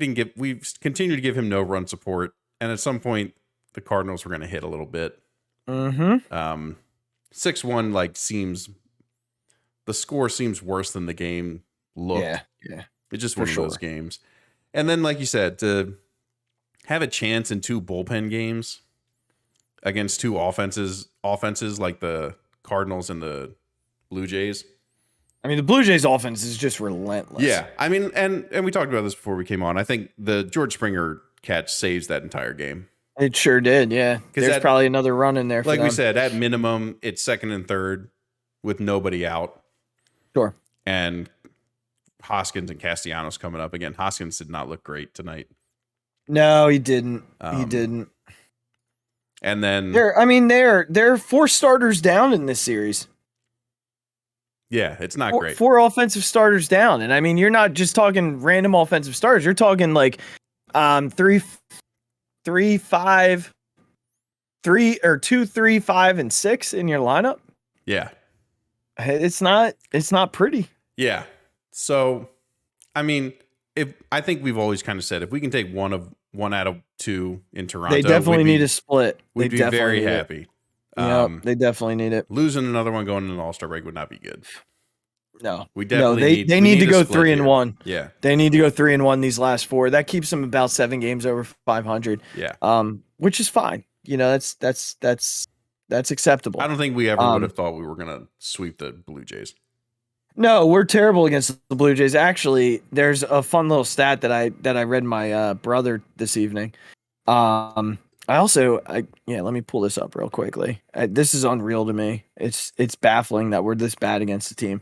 continued to give him no run support, and at some point, the Cardinals were going to hit a little bit. 6-1 the score seems worse than the game looked. Yeah. It's just one of those games. And then, like you said, to have a chance in 2 bullpen games against 2 offenses like the Cardinals and the Blue Jays. I mean, the Blue Jays offense is just relentless. Yeah. I mean, and we talked about this before we came on. I think the George Springer catch saves that entire game. It sure did, yeah. There's probably another run in there for like them. we said, at minimum, it's 2nd and 3rd with nobody out. Sure. And Hoskins and Castellanos coming up again. Hoskins did not look great tonight. No, he didn't. He didn't. And then they're 4 starters down in this series. Yeah, it's not great. 4 offensive starters down. And I mean, you're not just talking random offensive starters. You're talking like 3, 5, 3 or 2, 3, 5, and 6 in your lineup. Yeah. It's not pretty. Yeah. So, I mean, I think we've always kind of said if we can take one out of 2 in Toronto, they definitely need a split. We'd be very happy. They definitely need it. Losing another one going into an All-Star break would not be good. No, we definitely they need to go 3-1. Yeah, they need to go 3-1 these last 4. That keeps them about 7 games over 500. Yeah, which is fine. You know, that's acceptable. I don't think we ever would have thought we were gonna sweep the Blue Jays. No, we're terrible against the Blue Jays. Actually, there's a fun little stat that I read my brother this evening. Let me pull this up real quickly. This is unreal to me. It's baffling that we're this bad against the team.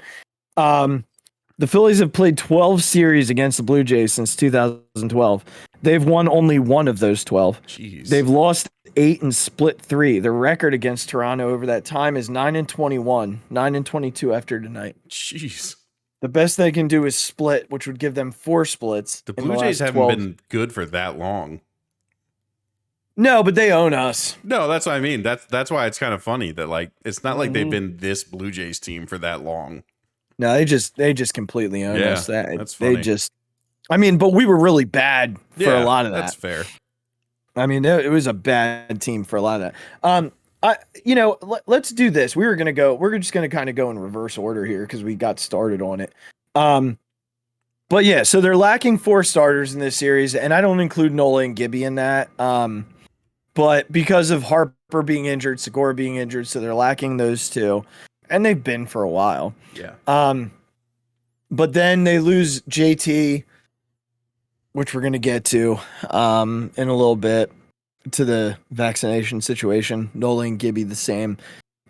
The Phillies have played 12 series against the Blue Jays since 2012. They've won only 1 of those 12. Jeez. They've lost 8 and split 3. The record against Toronto over that time is 9-21, 9-22 after tonight. Jeez. The best they can do is split, which would give them 4 splits. The Blue Jays haven't been good for that long. No, but they own us. No, that's what I mean. That's why it's kind of funny that like it's not like they've been this Blue Jays team for that long. No, they just completely own us. That's funny. But we were really bad for a lot of that. That's fair. I mean, it was a bad team for a lot of that. Let's do this. We're just gonna kind of go in reverse order here because we got started on it. But yeah, so they're lacking 4 starters in this series, and I don't include Nola and Gibby in that. But because of Harper being injured, Segura being injured, so they're lacking those 2, and they've been for a while. Yeah. But then they lose JT, which we're gonna get to in a little bit, to the vaccination situation. Nola and Gibby the same.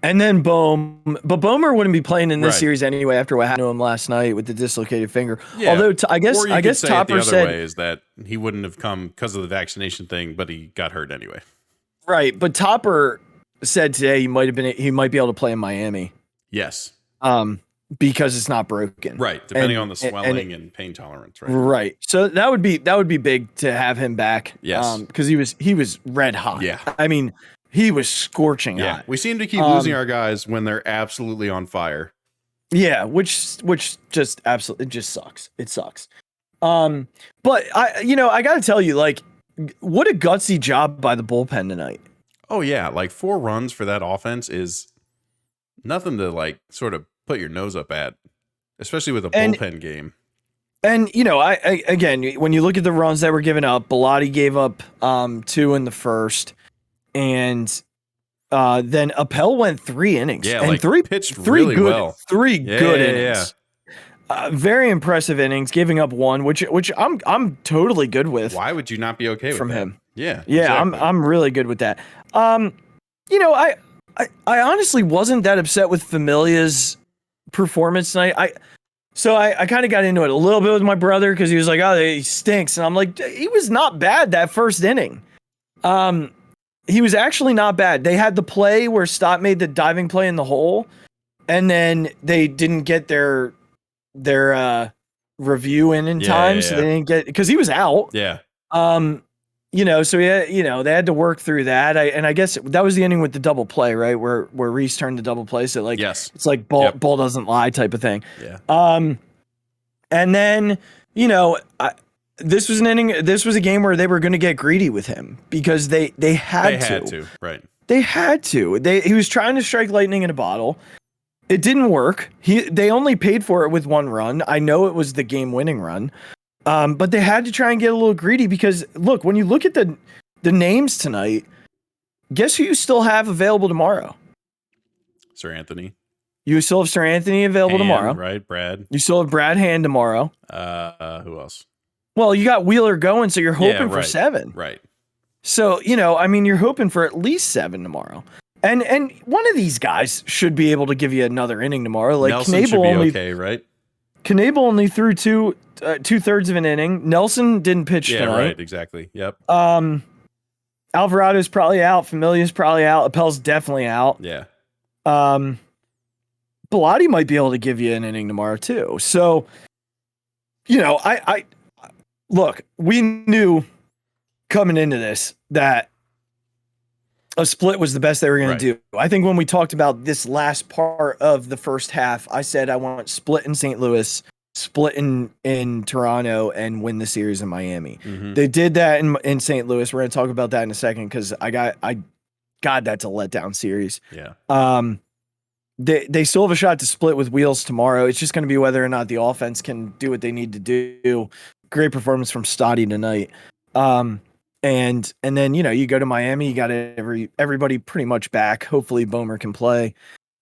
And then but Bomer wouldn't be playing in this series anyway after what happened to him last night with the dislocated finger. Yeah. Although I guess Topper said is that he wouldn't have come because of the vaccination thing, but he got hurt anyway. Right, but Topper said today he might be able to play in Miami. Yes. Because it's not broken. Right, depending on the swelling and pain tolerance, right? Right. So that would be big to have him back. Yes. Because he was red hot. Yeah. I mean, he was scorching hot. We seem to keep losing our guys when they're absolutely on fire. Yeah, which just absolutely, it just sucks. It sucks. But I got to tell you, like, what a gutsy job by the bullpen tonight. Oh yeah, like 4 runs for that offense is nothing to like sort of put your nose up at, especially with a bullpen game. And I again, when you look at the runs that were given up, Bilotti gave up 2 in the first. and then Appel went 3 innings. Yeah, and like three pitched three really good, well. 3 Yeah, good yeah, innings. Very impressive innings, giving up 1, which I'm totally good with. Why would you not be okay from with that? him? Yeah, exactly. I'm really good with that. You know, I honestly wasn't that upset with Familia's performance tonight. I kind of got into it a little bit with my brother because he was like, "Oh, he stinks," and I'm like, "He was not bad that first inning. He was actually not bad. They had the play where Stott made the diving play in the hole, and then they didn't get their review in time, so they didn't get because he was out. Yeah. You know, so they had to work through that. I guess that was the ending with the double play, right? Where Reese turned the double play. So like, it's like ball doesn't lie type of thing. Yeah. And then, this was an inning. This was a game where they were going to get greedy with him because they had to. Right. They had to. He was trying to strike lightning in a bottle. It didn't work. They only paid for it with 1 run. I know it was the game-winning run. But they had to try and get a little greedy because, look, when you look at the names tonight, guess who you still have available tomorrow? Sir Anthony. You still have Sir Anthony available tomorrow. Right, Brad. You still have Brad Hand tomorrow. Who else? Well, you got Wheeler going, so you're hoping for 7. Right. So, you're hoping for at least 7 tomorrow. And one of these guys should be able to give you another inning tomorrow. Like Nelson should be okay, right? Knable only threw 2/3 of an inning. Nelson didn't pitch tonight. Yeah, right, exactly. Yep. Alvarado's probably out. Familia's probably out. Appel's definitely out. Yeah. Bilotti might be able to give you an inning tomorrow too. So, I look, we knew coming into this that a split was the best they were going to do. I think when we talked about this last part of the first half, I said I want split in St. Louis, split in Toronto, and win the series in Miami. Mm-hmm. They did that in St. Louis. We're going to talk about that in a second because God, that's a letdown series. Yeah. They still have a shot to split with Wheels tomorrow. It's just going to be whether or not the offense can do what they need to do. Great performance from Stotty tonight. And then, you go to Miami, you got everybody pretty much back. Hopefully Bomer can play.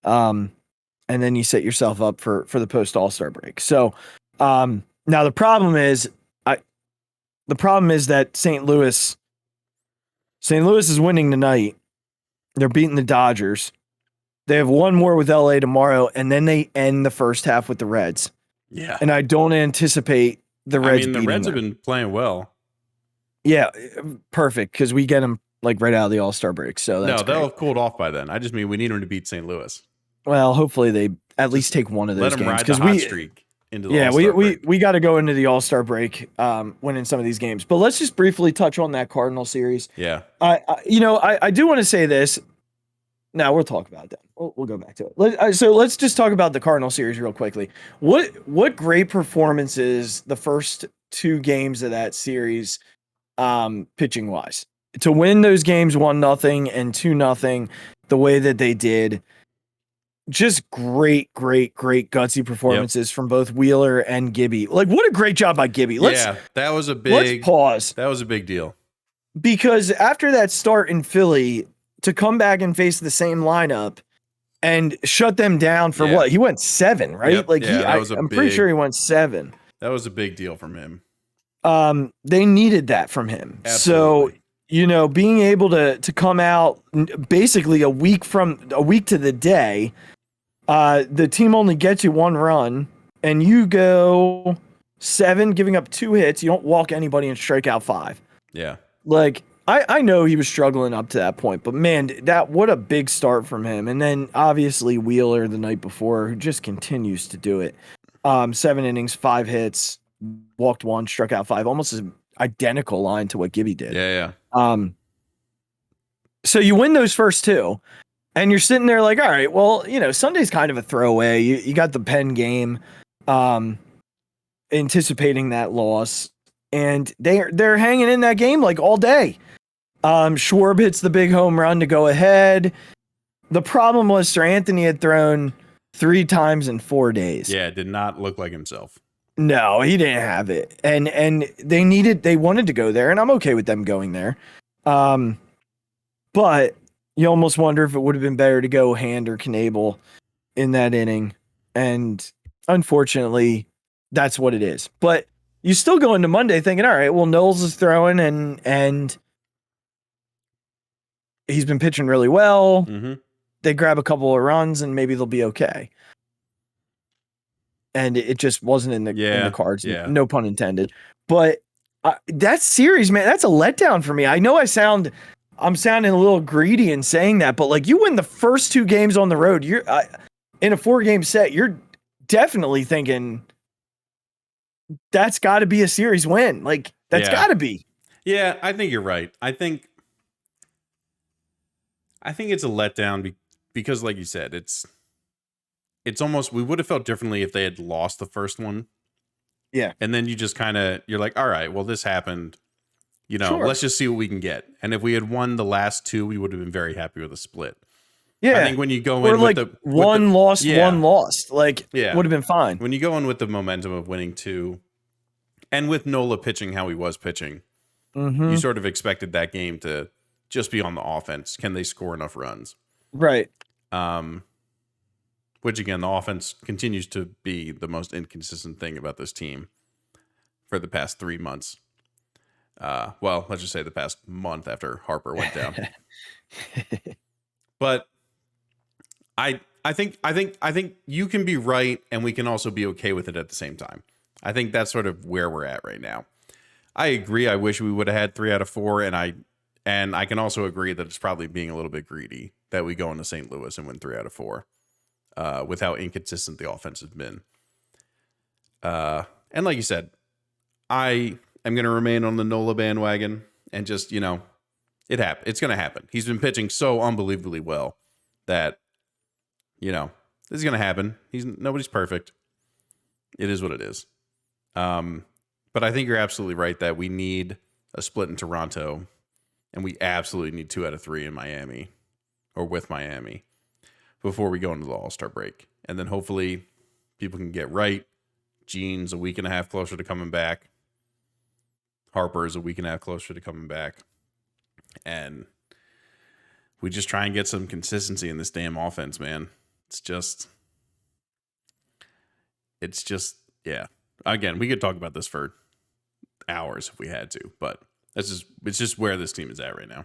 And then you set yourself up for the post All-Star break. So, now the problem is that St. Louis is winning tonight. They're beating the Dodgers. They have 1 more with LA tomorrow, and then they end the first half with the Reds. Yeah. And I don't anticipate the Reds the Reds have been playing well. Yeah, perfect, because we get them like right out of the All-Star break. So that's they'll have cooled off by then. I just mean we need them to beat St. Louis. Well, hopefully they at least take one of those games. Let them ride the hot streak into the All-Star break. we got to go into the All-Star break winning some of these games. But let's just briefly touch on that Cardinal series. Yeah. I do want to say this. Now we'll talk about that. We'll go back to it. So let's just talk about the Cardinal series real quickly. What great performances the first 2 games of that series, pitching wise, to win those games 1-0 and 2-0 the way that they did. Just great gutsy performances from both Wheeler and Gibby. Like, what a great job by Gibby. That was a big let's pause. That was a big deal. Because after that start in Philly, to come back and face the same lineup and shut them down for what? He went 7, right? Yep. Like I'm pretty sure he went 7. That was a big deal from him. They needed that from him. Absolutely. So, being able to come out basically a week to the day, the team only gets you 1 run and you go 7, giving up 2 hits. You don't walk anybody and strike out 5. Yeah. Like, I know he was struggling up to that point, but man, what a big start from him. And then obviously Wheeler the night before, who just continues to do it. 7 innings, 5 hits, walked 1, struck out 5, almost an identical line to what Gibby did. Yeah. So you win those first 2, and you're sitting there like, all right, well, Sunday's kind of a throwaway. You got the Penn game, anticipating that loss, and they're hanging in that game like all day. Schwarb hits the big home run to go ahead. The problem was Sir Anthony had thrown 3 times in 4 days. Yeah, it did not look like himself. No, he didn't have it. And they wanted to go there, and I'm okay with them going there. But you almost wonder if it would have been better to go Hand or Knable in that inning. And unfortunately, that's what it is. But you still go into Monday thinking, all right, well, Knowles is throwing and he's been pitching really well. Mm-hmm. They grab a couple of runs and maybe they'll be okay. And it just wasn't in the cards. Yeah. No pun intended. But that series, man, that's a letdown for me. I know I'm sounding a little greedy in saying that, but like, you win the first 2 games on the road, you're in a 4-game set, you're definitely thinking that's got to be a series win. Like, that's got to be. Yeah, I think you're right. I think it's a letdown because, like you said, it's almost, we would have felt differently if they had lost the first one. Yeah. And then you just you're like, all right, well, this happened. Sure. Let's just see what we can get. And if we had won the last 2, we would have been very happy with a split. Yeah. I think when you go or in like with the one lost, like, yeah, would have been fine. When you go in with the momentum of winning 2, and with Nola pitching how he was pitching, you sort of expected that game to just be on the offense. Can they score enough runs? Right. Which again, the offense continues to be the most inconsistent thing about this team for the past 3 months. Well, let's just say the past month after Harper went down. But I think you can be right, and we can also be okay with it at the same time. I think that's sort of where we're at right now. I agree. I wish we would have had 3 out of 4, and I can also agree that it's probably being a little bit greedy that we go into St. Louis and win 3 out of 4, with how inconsistent the offense has been. And like you said, I am going to remain on the Nola bandwagon and just, it's going to happen. He's been pitching so unbelievably well that, this is going to happen. Nobody's perfect. It is what it is. But I think you're absolutely right that we need a split in Toronto, and we absolutely need 2 out of 3 in Miami, or with Miami, before we go into the All-Star break. And then hopefully people can get right. Gene's a week and a half closer to coming back. Harper is a week and a half closer to coming back. And we just try and get some consistency in this damn offense, man. It's just, yeah. Again, we could talk about this for hours if we had to, but it's just where this team is at right now.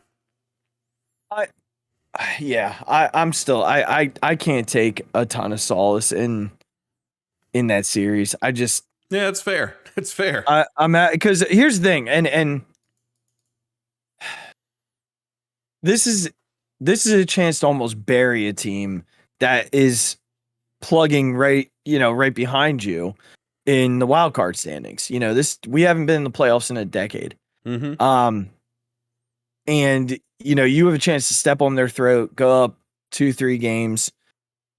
I'm still, I can't take a ton of solace in that series. Yeah, it's fair. It's fair. I'm at, because here's the thing, and this is a chance to almost bury a team that is plugging right behind you in the wild card standings. We haven't been in the playoffs in a decade. Mm-hmm. And you have a chance to step on their throat, go up 2-3 games.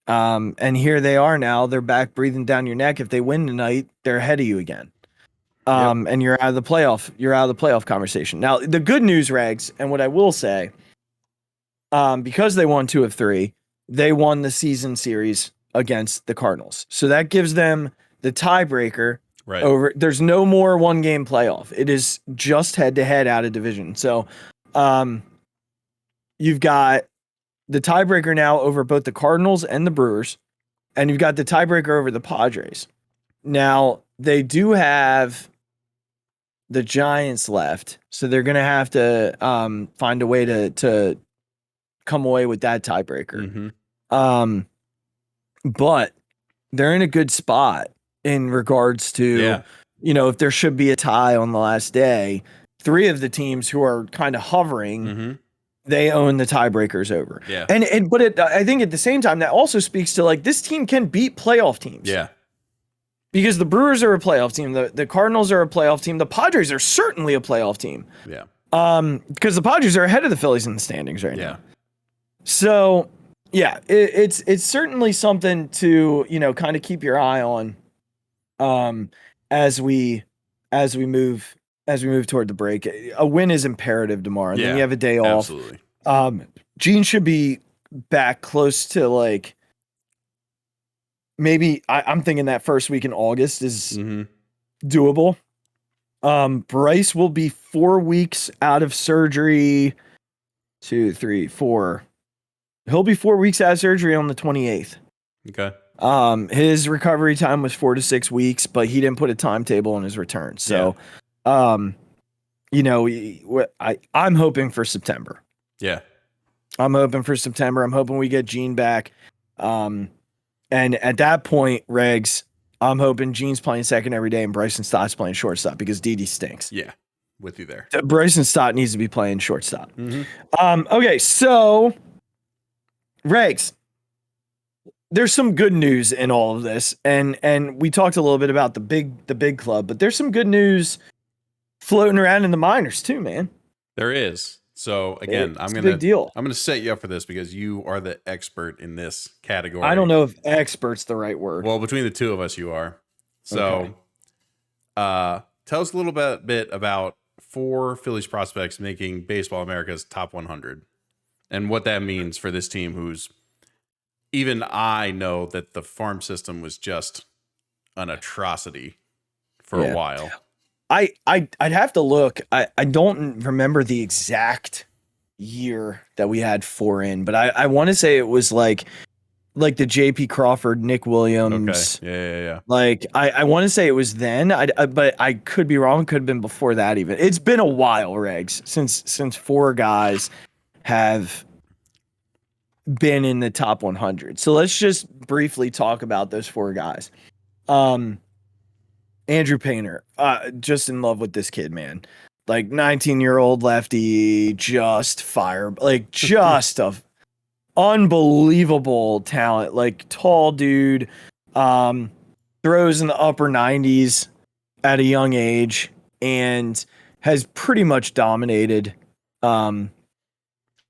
And here they are now. They're back breathing down your neck. If they win tonight, they're ahead of you again. And you're out of the playoff. You're out of the playoff conversation. Now, the good news, Rags, and what I will say, because they won 2 of 3, they won the season series against the Cardinals. So that gives them the tiebreaker over. There's no more 1-game playoff. It is just head-to-head out of division. So you've got the tiebreaker now over both the Cardinals and the Brewers, and you've got the tiebreaker over the Padres. Now, they do have the Giants left, so they're going to have to find a way to come away with that tiebreaker. Mm-hmm. But they're in a good spot in regards to, if there should be a tie on the last day, 3 of the teams who are kind of hovering, they own the tiebreakers over. Yeah. But I think at the same time, that also speaks to, like, this team can beat playoff teams. Yeah. Because the Brewers are a playoff team. The Cardinals are a playoff team. The Padres are certainly a playoff team. Yeah. Because the Padres are ahead of the Phillies in the standings right now. So, yeah, it's certainly something to, kind of keep your eye on as we move toward the break. A win is imperative tomorrow. Then you have a day off. Absolutely. Gene should be back close to, like, maybe I'm thinking that first week in August is doable. Bryce will be 4 weeks out of surgery 2, 3, 4. He'll be 4 weeks out of surgery on the 28th. Okay. His recovery time was 4 to 6 weeks, but he didn't put a timetable on his return. So, you know, I'm hoping for September. Yeah. I'm hoping for September. I'm hoping we get Gene back. And at that point, Regs, I'm hoping Gene's playing second every day and Bryson Stott's playing shortstop because Didi stinks. Yeah. With you there. Bryson Stott needs to be playing shortstop. Mm-hmm. Okay, so Regs, there's some good news in all of this, and we talked a little bit about the big club, but there's some good news floating around in the minors too, man. There is. So again, it's a big deal. I'm gonna set you up for this because you are the expert in this category. I don't know if expert's the right word. Well, between the two of us, you are. So, tell us a little bit about 4 Phillies prospects making Baseball America's top 100, and what that means for this team. Who's even I know that the farm system was just an atrocity for a while. I'd have to look. I don't remember the exact year that we had 4 in, but I want to say it was like the JP Crawford, Nick Williams. Okay. Yeah. Like I want to say it was then. But I could be wrong. Could have been before that even. It's been a while, Regs, since 4 guys have been in the top 100. So let's just briefly talk about those 4 guys. Andrew Painter, just in love with this kid, man. Like 19-year-old lefty, just fire, like just a unbelievable talent, like tall dude, throws in the upper 90s at a young age and has pretty much dominated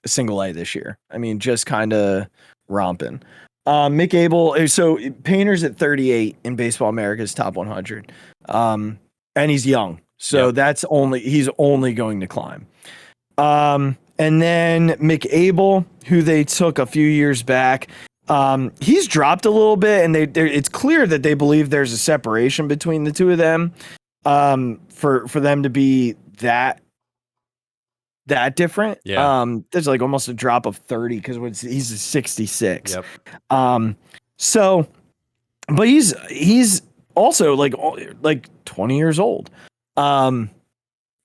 single A this year. I mean, just kind of romping. Mick Abel, so Painter's at 38 in Baseball America's top 100. And he's young. So he's only going to climb. And then Mick Abel, who they took a few years back, he's dropped a little bit, and it's clear that they believe there's a separation between the two of them, for them to be that different. There's like almost a drop of 30 because he's a 66. So, but he's also like 20 years old,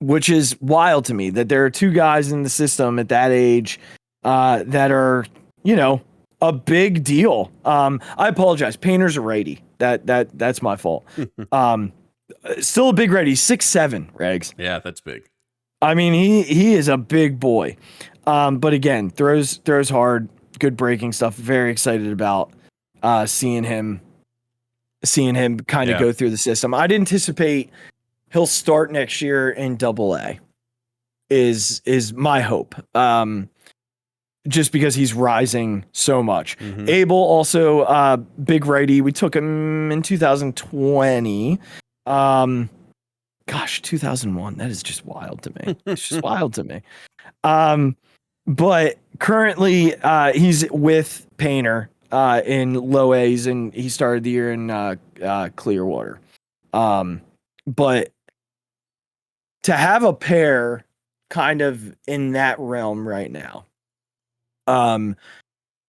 which is wild to me that there are 2 guys in the system at that age that are, you know, a big deal. I apologize. Painter's a righty. That's my fault. Still a big righty. 6'7", Regs. Yeah, that's big. I mean, he is a big boy. But again, throws hard, good breaking stuff. Very excited about seeing him kind of go through the system. I'd anticipate he'll start next year in Double-A. Is my hope. Just because he's rising so much. Mm-hmm. Abel also big righty. We took him in 2020. Gosh, 2001. That is just wild to me. It's just wild to me. But currently he's with Painter in low A's, and he started the year in Clearwater. But to have a pair kind of in that realm right now,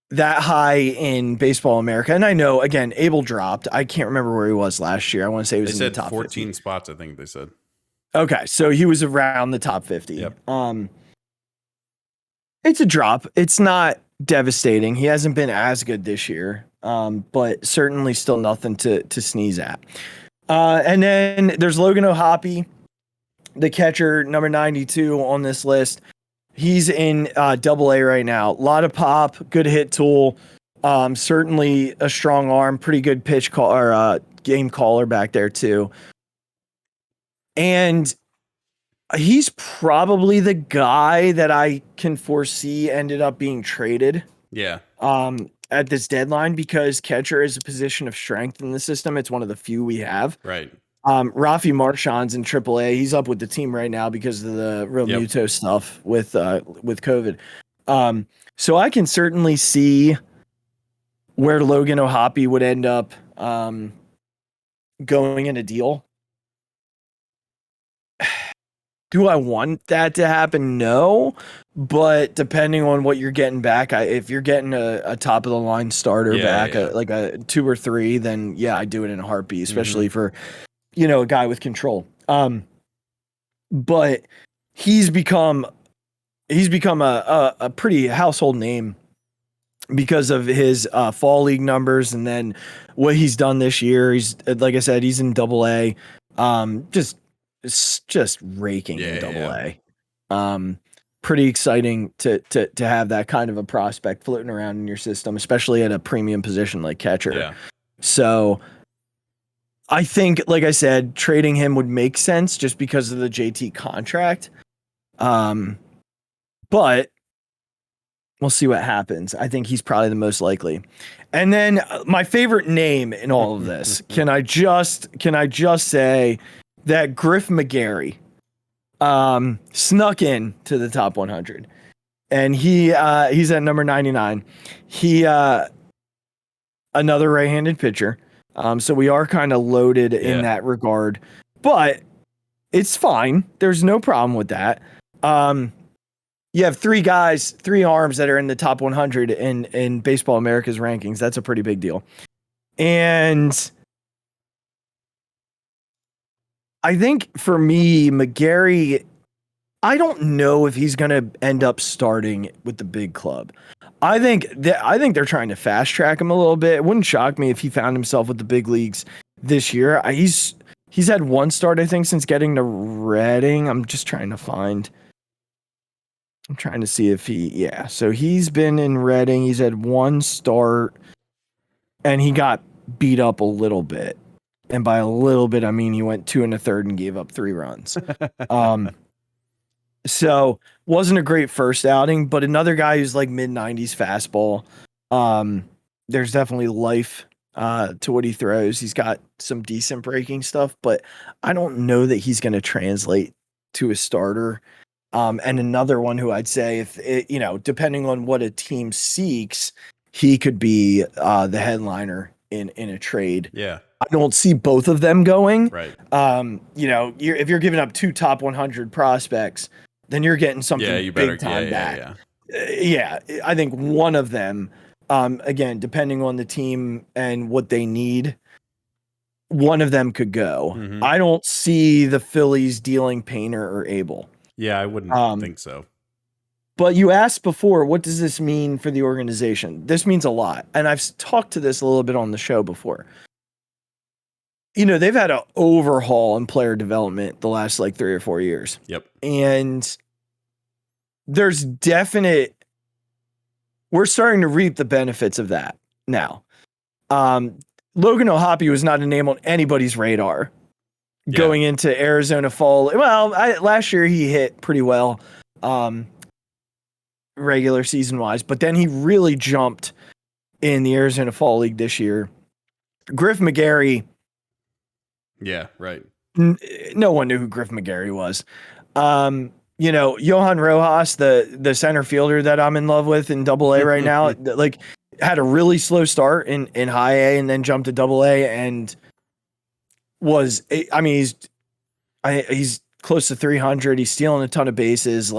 that high in Baseball America, and I know again Abel dropped. I can't remember where he was last year. I want to say he was in the top 14 50. spots. I think they said. Okay, so he was around the top 50. Yep. It's a drop. It's not devastating. He hasn't been as good this year, but certainly still nothing to sneeze at. And then there's Logan O'Hoppe, the catcher, number 92 on this list. He's in Double-A right now. A lot of pop, good hit tool, certainly a strong arm, pretty good pitch call or game caller back there too. And he's probably the guy that I can foresee ended up being traded. Yeah. At this deadline, because catcher is a position of strength in the system. It's one of the few we have. Right. Rafi Marchand's in AAA. He's up with the team right now because of the Real Muto stuff with COVID. So I can certainly see where Logan O'Hoppe would end up going in a deal. Do I want that to happen? No. But depending on what you're getting back, if you're getting a top of the line starter back, like a 2 or 3, then yeah, I do it in a heartbeat, especially for, a guy with control. But he's become a pretty household name because of his fall league numbers, and then what he's done this year. He's, like I said, he's in AA, just raking in AA. Pretty exciting to have that kind of a prospect floating around in your system, especially at a premium position like catcher. Yeah. So I think, like I said, trading him would make sense just because of the JT contract. But we'll see what happens. I think he's probably the most likely. And then my favorite name in all of this, can I just say that Griff McGarry snuck in to the top 100, and he's at number 99. He another right-handed pitcher. So we are kind of loaded in that regard, but it's fine. There's no problem with that. You have 3 guys, 3 arms that are in the top 100 in Baseball America's rankings. That's a pretty big deal. And I think for me, McGarry, I don't know if he's going to end up starting with the big club. I think they're trying to fast track him a little bit. It wouldn't shock me if he found himself with the big leagues this year. He's had 1 start, I think, since getting to Reading. I'm trying to see if so he's been in Reading. He's had 1 start, and he got beat up a little bit. And by a little bit, I mean he went 2 1/3 and gave up 3 runs. So wasn't a great first outing, but another guy who's like mid-90s fastball. There's definitely life to what he throws. He's got some decent breaking stuff, but I don't know that he's going to translate to a starter. And another one who I'd say, if it, depending on what a team seeks, he could be the headliner in a trade. Yeah. I don't see both of them going. Right. If you're giving up 2 top 100 prospects, then you're getting something big time back. Yeah. I think one of them, again, depending on the team and what they need, one of them could go. Mm-hmm. I don't see the Phillies dealing Painter or Abel. Yeah, I wouldn't think so. But you asked before, what does this mean for the organization? This means a lot. And I've talked to this a little bit on the show before. They've had an overhaul in player development the last 3 or 4 years. Yep. And there's we're starting to reap the benefits of that now. Logan O'Hoppe was not a name on anybody's radar going into Arizona fall. Well, last year he hit pretty well, regular season wise, but then he really jumped in the Arizona Fall League this year. Griff McGarry. Yeah, right. No one knew who Griff McGarry was. Johan Rojas, the center fielder that I'm in love with in AA right now, had a really slow start in high A and then jumped to AA and he's close to 300. He's stealing a ton of bases.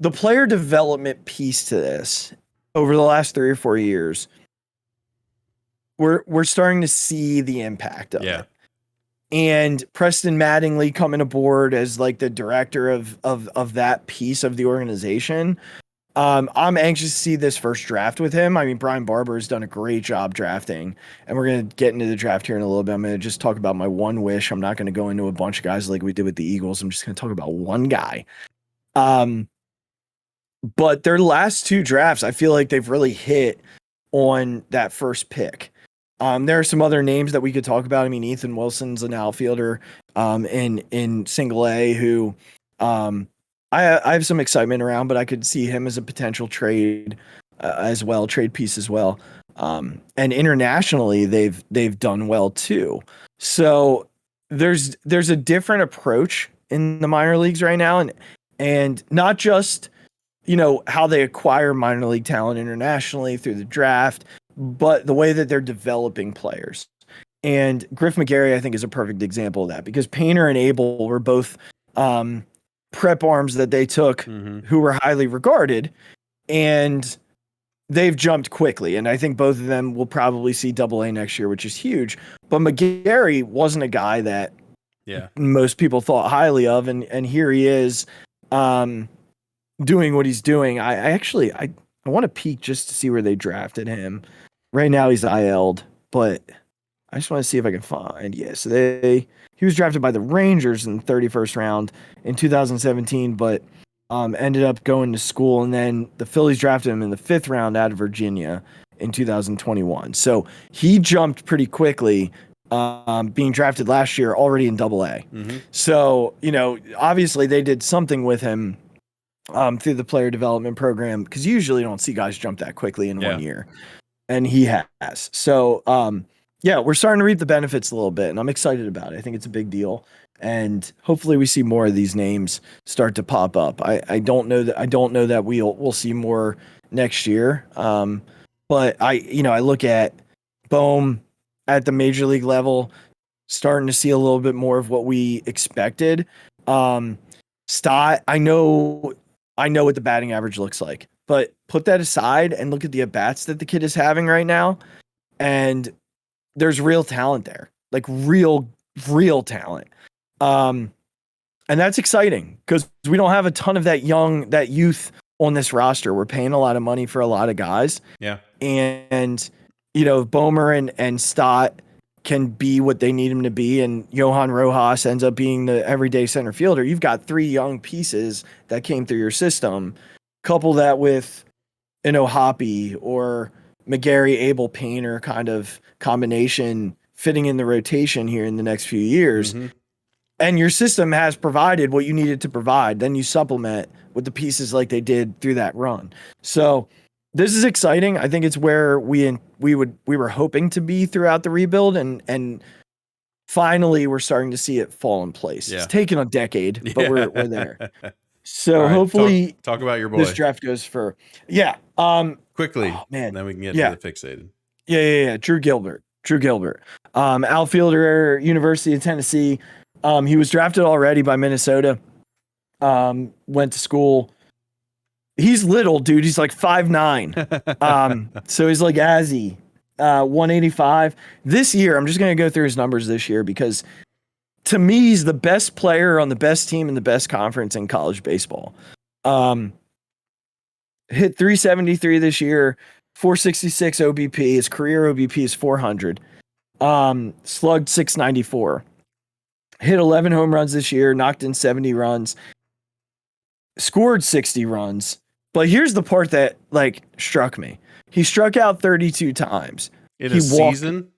The player development piece to this over the last 3 or 4 years, we're starting to see the impact of it. And Preston Mattingly coming aboard as the director of that piece of the organization. I'm anxious to see this first draft with him. I mean, Brian Barber has done a great job drafting, and we're going to get into the draft here in a little bit. I'm going to just talk about my one wish. I'm not going to go into a bunch of guys like we did with the Eagles. I'm just going to talk about one guy. But their last 2 drafts, I feel like they've really hit on that first pick. There are some other names that we could talk about. I mean, Ethan Wilson's an outfielder in single A who I have some excitement around, but I could see him as a potential trade trade piece as well. And internationally, they've done well too. So there's a different approach in the minor leagues right now, and not just how they acquire minor league talent internationally through the draft, but the way that they're developing players. And Griff McGarry, I think, is a perfect example of that, because Painter and Abel were both prep arms that they took who were highly regarded, and they've jumped quickly. And I think both of them will probably see AA next year, which is huge. But McGarry wasn't a guy that most people thought highly of, and here he is doing what he's doing. I want to peek just to see where they drafted him. Right now he's IL'd, but I just want to see if I can find. Yeah, so he was drafted by the Rangers in the 31st round in 2017, but ended up going to school, and then the Phillies drafted him in the 5th round out of Virginia in 2021. So he jumped pretty quickly, being drafted last year already in AA. So, obviously they did something with him through the player development program, because you usually don't see guys jump that quickly in 1 year, and he has. So, we're starting to reap the benefits a little bit, and I'm excited about it. I think it's a big deal, and hopefully we see more of these names start to pop up. I don't know that we'll see more next year, but I look at Bohm at the major league level, starting to see a little bit more of what we expected. Stott, I know what the batting average looks like, but put that aside and look at the at-bats that the kid is having right now, and there's real talent there, like real talent. And that's exciting because we don't have a ton of that youth on this roster. We're paying a lot of money for a lot of guys. Yeah. And, Bomer and Stott can be what they need him to be, and Johan Rojas ends up being the everyday center fielder. You've got 3 young pieces that came through your system. Couple that with an O'Hoppe or McGarry, Abel, Painter kind of combination fitting in the rotation here in the next few years. And your system has provided what you needed to provide. Then you supplement with the pieces like they did through that run. So this is exciting. I think it's where we were hoping to be throughout the rebuild, and finally we're starting to see it fall in place. It's taken a decade, but we're there. So hopefully talk about your boy. This draft goes for quickly. Oh, man. Then we can get to the Phixated. Yeah. Drew Gilbert. Outfielder, University of Tennessee. He was drafted already by Minnesota. Went to school. He's little, dude. He's like 5'9". So he's like Azzy, 185. This year, I'm just going to go through his numbers this year because to me, he's the best player on the best team in the best conference in college baseball. Hit 373 this year, 466 OBP. His career OBP is 400. Slugged 694. Hit 11 home runs this year, knocked in 70 runs, scored 60 runs. But here's the part that struck me. He struck out 32 times. In a season?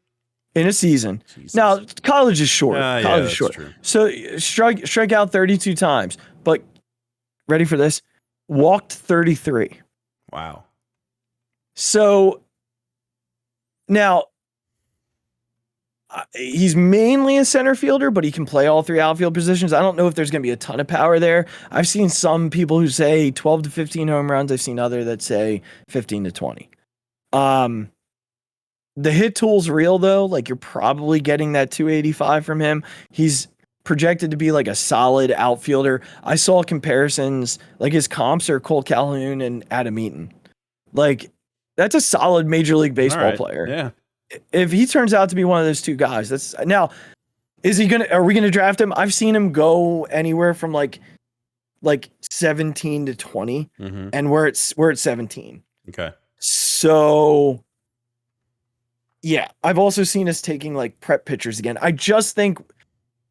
In a season. Jesus. Now, college is short. College is short. True. So strike out 32 times. But ready for this? Walked 33. Wow. So now he's mainly a center fielder, but he can play all 3 outfield positions. I don't know if there's going to be a ton of power there. I've seen some people who say 12 to 15 home runs. I've seen other that say 15 to 20. The hit tool's real though. You're probably getting that 285 from him. He's projected to be a solid outfielder. I saw comparisons, his comps are Cole Calhoun and Adam Eaton. That's a solid Major League Baseball player. Yeah. If he turns out to be one of those 2 guys, are we gonna draft him? I've seen him go anywhere from 17 to 20, and we're at 17. Okay. So yeah, I've also seen us taking prep pitchers again. I just think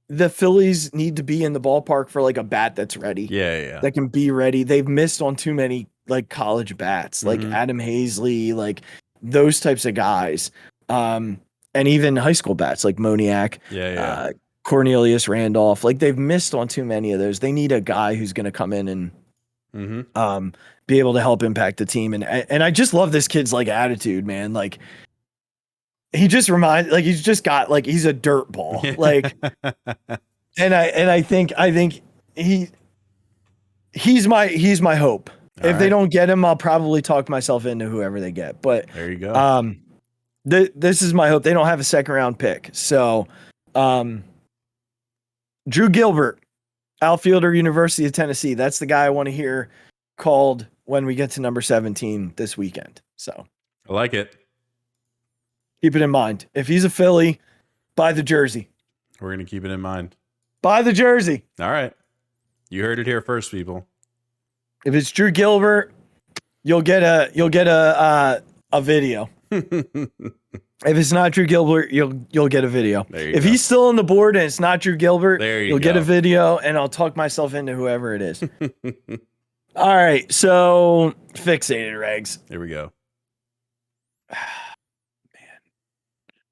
the Phillies need to be in the ballpark for a bat that's ready. Yeah. That can be ready. They've missed on too many college bats, Adam Hazley, those types of guys. And even high school bats like Moniak, Cornelius Randolph, they've missed on too many of those. They need a guy who's going to come in and be able to help impact the team. And I just love this kid's attitude, man. He just reminds, he's just got he's a dirt ball. And I think he's my hope. If they don't get him, I'll probably talk myself into whoever they get. But there you go. This is my hope. They don't have a 2nd round pick. So, Drew Gilbert outfielder, University of Tennessee. That's the guy I want to hear called when we get to number 17 this weekend. So I like it. Keep it in mind. If he's a Philly, buy the jersey. We're going to keep it in mind. Buy the jersey. All right. You heard it here first, people. If it's Drew Gilbert, you'll get a video. If it's not Drew Gilbert, you'll get a video. If he's still on the board and it's not Drew Gilbert, you'll get a video, and I'll talk myself into whoever it is. All right, so fixated regs. Here we go. Man,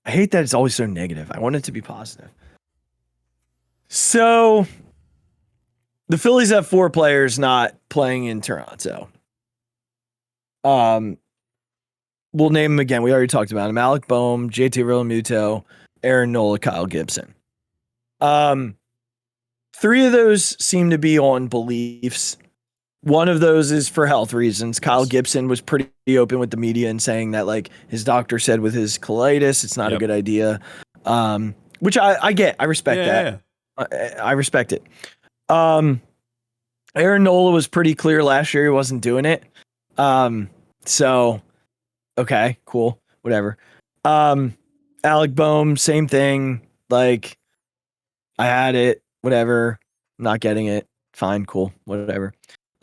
I hate that it's always so negative. I want it to be positive. So the Phillies have 4 players not playing in Toronto. We'll name them again. We already talked about them. Alec Boehm, JT Realmuto, Aaron Nola, Kyle Gibson. 3 of those seem to be on beliefs. One of those is for health reasons. Kyle Gibson was pretty open with the media and saying that, like, his doctor said with his colitis, it's not a good idea. Which I get. I respect that. Yeah. I respect it. Aaron Nola was pretty clear last year he wasn't doing it. So okay, cool, whatever. Alec Boehm, same thing. Like, I had it, whatever. Not getting it. Fine, cool, whatever.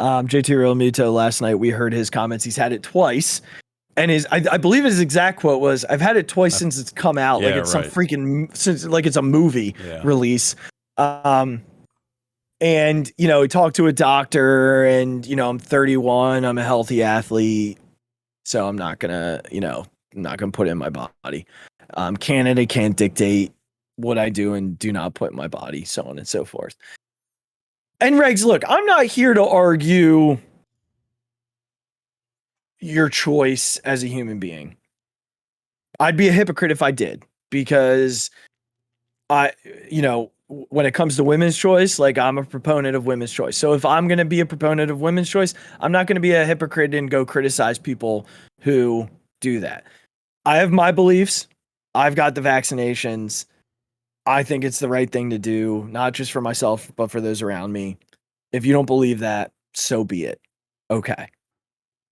JT Realmuto, last night we heard his comments. He's had it twice. And I believe his exact quote was, I've had it twice since it's come out. Like it's some freaking, since like it's a movie release. And, you know, he talked to a doctor and, you know, I'm 31, I'm a healthy athlete. So I'm not gonna, you know, I'm not gonna put it in my body. Canada can't dictate what I do and do not put in my body, so on and so forth. And Regs, look, I'm not here to argue your choice as a human being. I'd be a hypocrite if I did, because you know, when it comes to women's choice, like, I'm a proponent of women's choice. So if I'm going to be a proponent of women's choice, I'm not going to be a hypocrite and go criticize people who do that. I have my beliefs. I've got the vaccinations. I think it's the right thing to do, not just for myself, but for those around me. If you don't believe that, so be it. Okay.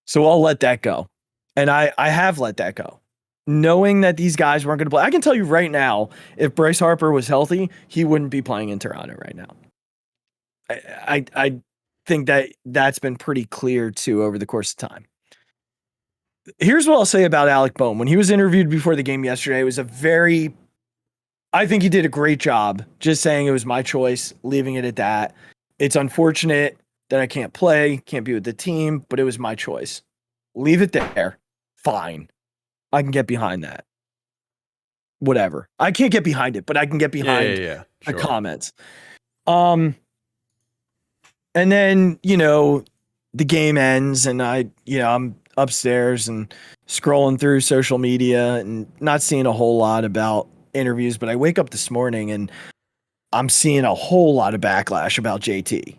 So I'll let that go. And I have let that go. Knowing that these guys weren't going to play. I can tell you right now, if Bryce Harper was healthy, he wouldn't be playing in Toronto right now. I think that's been pretty clear too over the course of time. Here's what I'll say about Alec Boehm. When he was interviewed before the game yesterday, it was I think he did a great job just saying it was my choice, leaving it at that. It's unfortunate that I can't play, can't be with the team, but it was my choice. Leave it there. Fine. I can get behind that. Whatever. I can't get behind it, but I can get behind the comments. And then, you know, the game ends and I'm upstairs and scrolling through social media and not seeing a whole lot about interviews, but I wake up this morning and I'm seeing a whole lot of backlash about JT.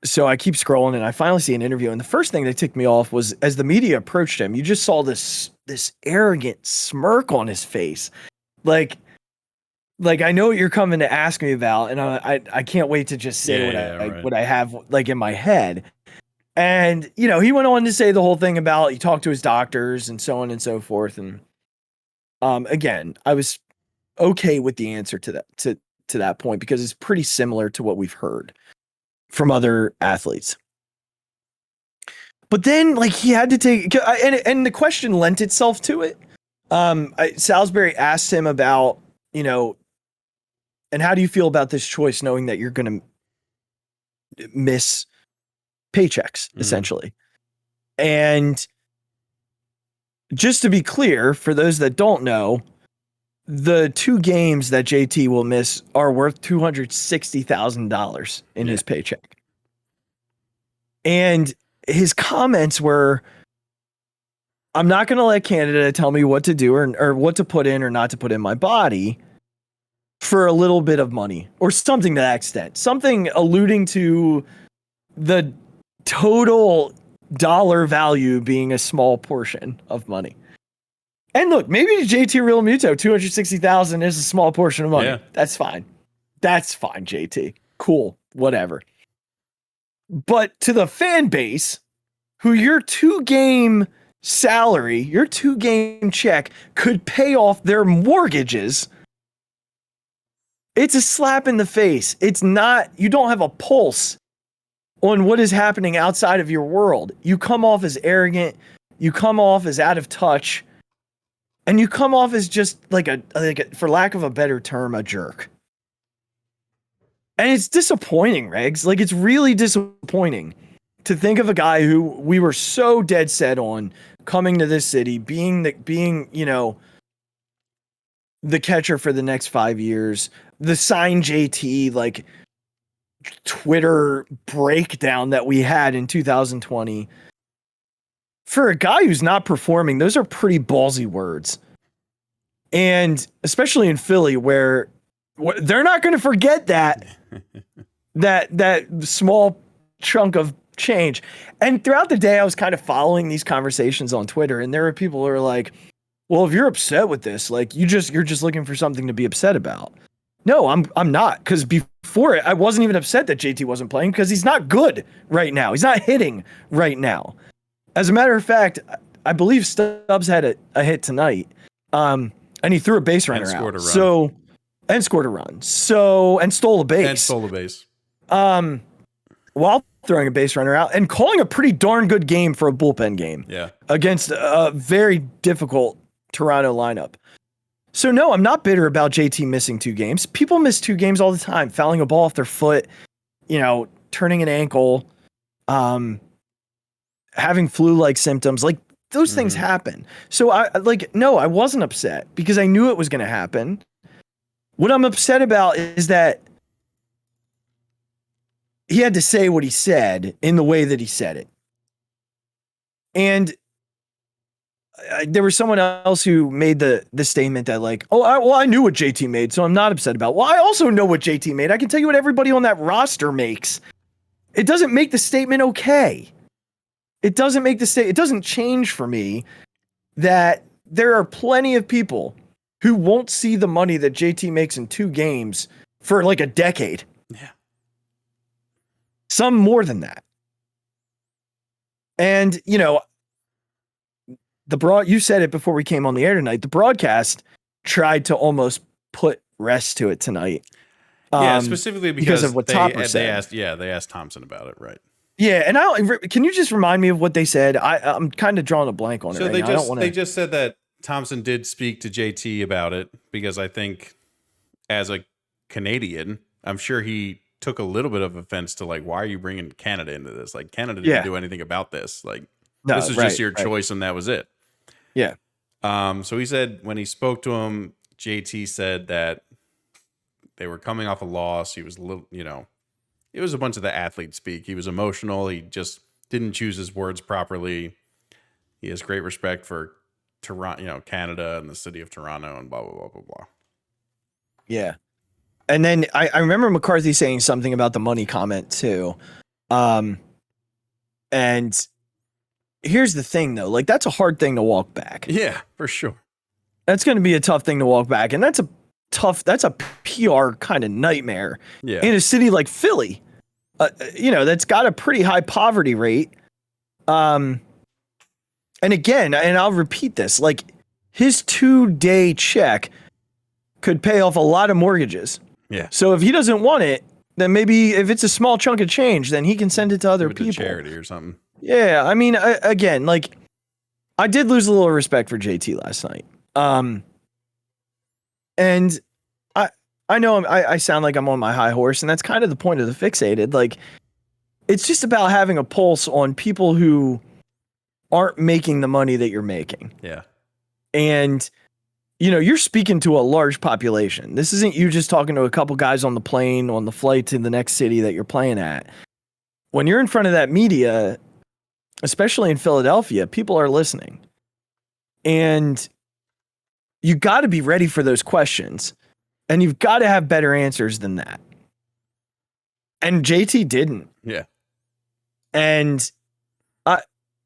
So I keep scrolling and I finally see an interview. And the first thing that ticked me off was, as the media approached him, you just saw this arrogant smirk on his face. Like I know what you're coming to ask me about, and I can't wait to just say what I have like in my head. And, you know, he went on to say the whole thing about he talked to his doctors and so on and so forth. And again, I was okay with the answer to that point, because it's pretty similar to what we've heard from other athletes. But then, like, he had to take, and the question lent itself to it. Salisbury asked him about, you know, and how do you feel about this choice, knowing that you're going to miss paychecks, essentially? And just to be clear, for those that don't know, the 2 games that JT will miss are worth $260,000 in his paycheck. And his comments were, I'm not going to let Canada tell me what to do or what to put in or not to put in my body for a little bit of money, or something to that extent. Something alluding to the total dollar value being a small portion of money. And look, maybe to JT Realmuto, $260,000 is a small portion of money. Yeah. That's fine. That's fine, JT. Cool. whatever. But to the fan base, who your 2-game salary, your 2-game check could pay off their mortgages, it's a slap in the face. It's not, you don't have a pulse on what is happening outside of your world. You come off as arrogant, you come off as out of touch, and you come off as just like a, for lack of a better term, a jerk. And it's disappointing, Regs. Like, it's really disappointing to think of a guy who we were so dead set on coming to this city, being, the catcher for the next 5 years, the sign JT, like, Twitter breakdown that we had in 2020. For a guy who's not performing, those are pretty ballsy words. And especially in Philly, where they're not going to forget that small chunk of change. And throughout the day, I was kind of following these conversations on Twitter, and there were people who are like, well, if you're upset with this, like, you're just looking for something to be upset about. No, I'm not, because before it, I wasn't even upset that JT wasn't playing, because he's not good right now. He's not hitting right now. As a matter of fact, I believe Stubbs had a hit tonight, and he threw a base runner out. And scored a run. And stole a base. While throwing a base runner out and calling a pretty darn good game for a bullpen game. Yeah. Against a very difficult Toronto lineup. So no, I'm not bitter about JT missing 2 games. People miss 2 games all the time, fouling a ball off their foot, turning an ankle, having flu-like symptoms. Like, those things happen. So I wasn't upset because I knew it was going to happen. What I'm upset about is that he had to say what he said in the way that he said it. And there was someone else who made the statement that, like, I knew what JT made, so I'm not upset about it. Well, I also know what JT made. I can tell you what everybody on that roster makes. It doesn't make the statement okay. It doesn't change for me that there are plenty of people who won't see the money that JT makes in 2 games for like a decade. Yeah. Some more than that. And, you said it before we came on the air tonight, the broadcast tried to almost put rest to it tonight. Yeah, specifically because of what Topper said. They asked Thompson about it, right? Yeah, and can you just remind me of what they said? I'm kind of drawing a blank on it right now. They just said that Thompson did speak to JT about it, because I think as a Canadian, I'm sure he took a little bit of offense to, like, why are you bringing Canada into this? Like, Canada didn't do anything about this. Like, this is just your choice, and that was it. Yeah. So he said when he spoke to him, JT said that they were coming off a loss. He was a little, it was a bunch of the athlete speak. He was emotional. He just didn't choose his words properly. He has great respect for Toronto, Canada and the city of Toronto, and blah, blah, blah, blah, blah. Yeah. And then I remember McCarthy saying something about the money comment too. And here's the thing though, like, that's a hard thing to walk back. Yeah, for sure. That's going to be a tough thing to walk back. And that's a PR kind of nightmare in a city like Philly, that's got a pretty high poverty rate. And again, and I'll repeat this, like, his 2-day check could pay off a lot of mortgages. Yeah. So if he doesn't want it, then maybe if it's a small chunk of change, then he can send it to other people. Charity or something. Yeah. I mean, again, like, I did lose a little respect for JT last night. And I know I sound like I'm on my high horse, and that's kind of the point of the Phixated. Like, it's just about having a pulse on people who aren't making the money that you're making. Yeah. And, you're speaking to a large population. This isn't you just talking to a couple guys on the plane, on the flight to the next city that you're playing at. When you're in front of that media, especially in Philadelphia, people are listening. And you got to be ready for those questions. And you've got to have better answers than that. And JT didn't. Yeah. And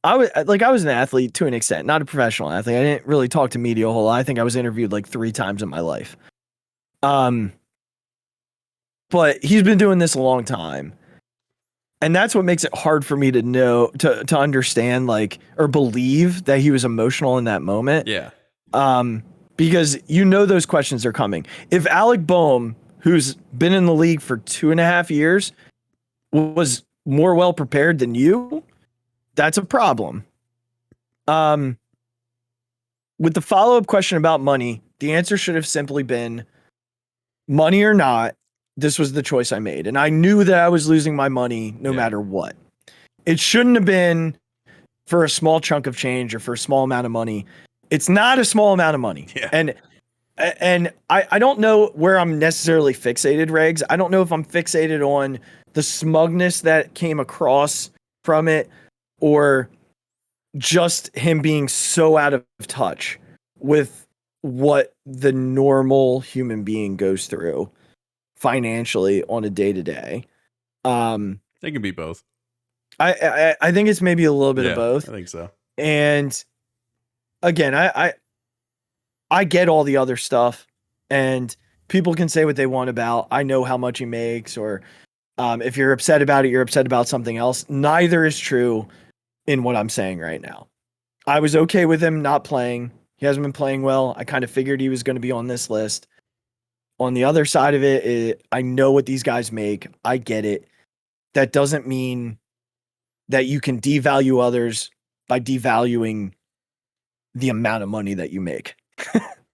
I was an athlete to an extent, not a professional athlete. I didn't really talk to media a whole lot. I think I was interviewed like 3 times in my life. but he's been doing this a long time. And that's what makes it hard for me to know, to understand, like, or believe that he was emotional in that moment. Yeah. Because those questions are coming. If Alec Boehm, who's been in the league for 2.5 years, was more well prepared than you, that's a problem. With the follow-up question about money, the answer should have simply been money or not. This was the choice I made. And I knew that I was losing my money no matter what. It shouldn't have been for a small chunk of change or for a small amount of money. It's not a small amount of money. Yeah. And I don't know where I'm necessarily fixated, Regs. I don't know if I'm fixated on the smugness that came across from it or just him being so out of touch with what the normal human being goes through financially on a day-to-day. They can be both. I think it's maybe a little bit of both. I think so. And again, I get all the other stuff, and people can say what they want about, I know how much he makes, or if you're upset about it, you're upset about something else. Neither is true in what I'm saying right now. I was okay with him not playing. He hasn't been playing well. I kind of figured he was going to be on this list. On the other side of it, I know what these guys make. I get it. That doesn't mean that you can devalue others by devaluing the amount of money that you make.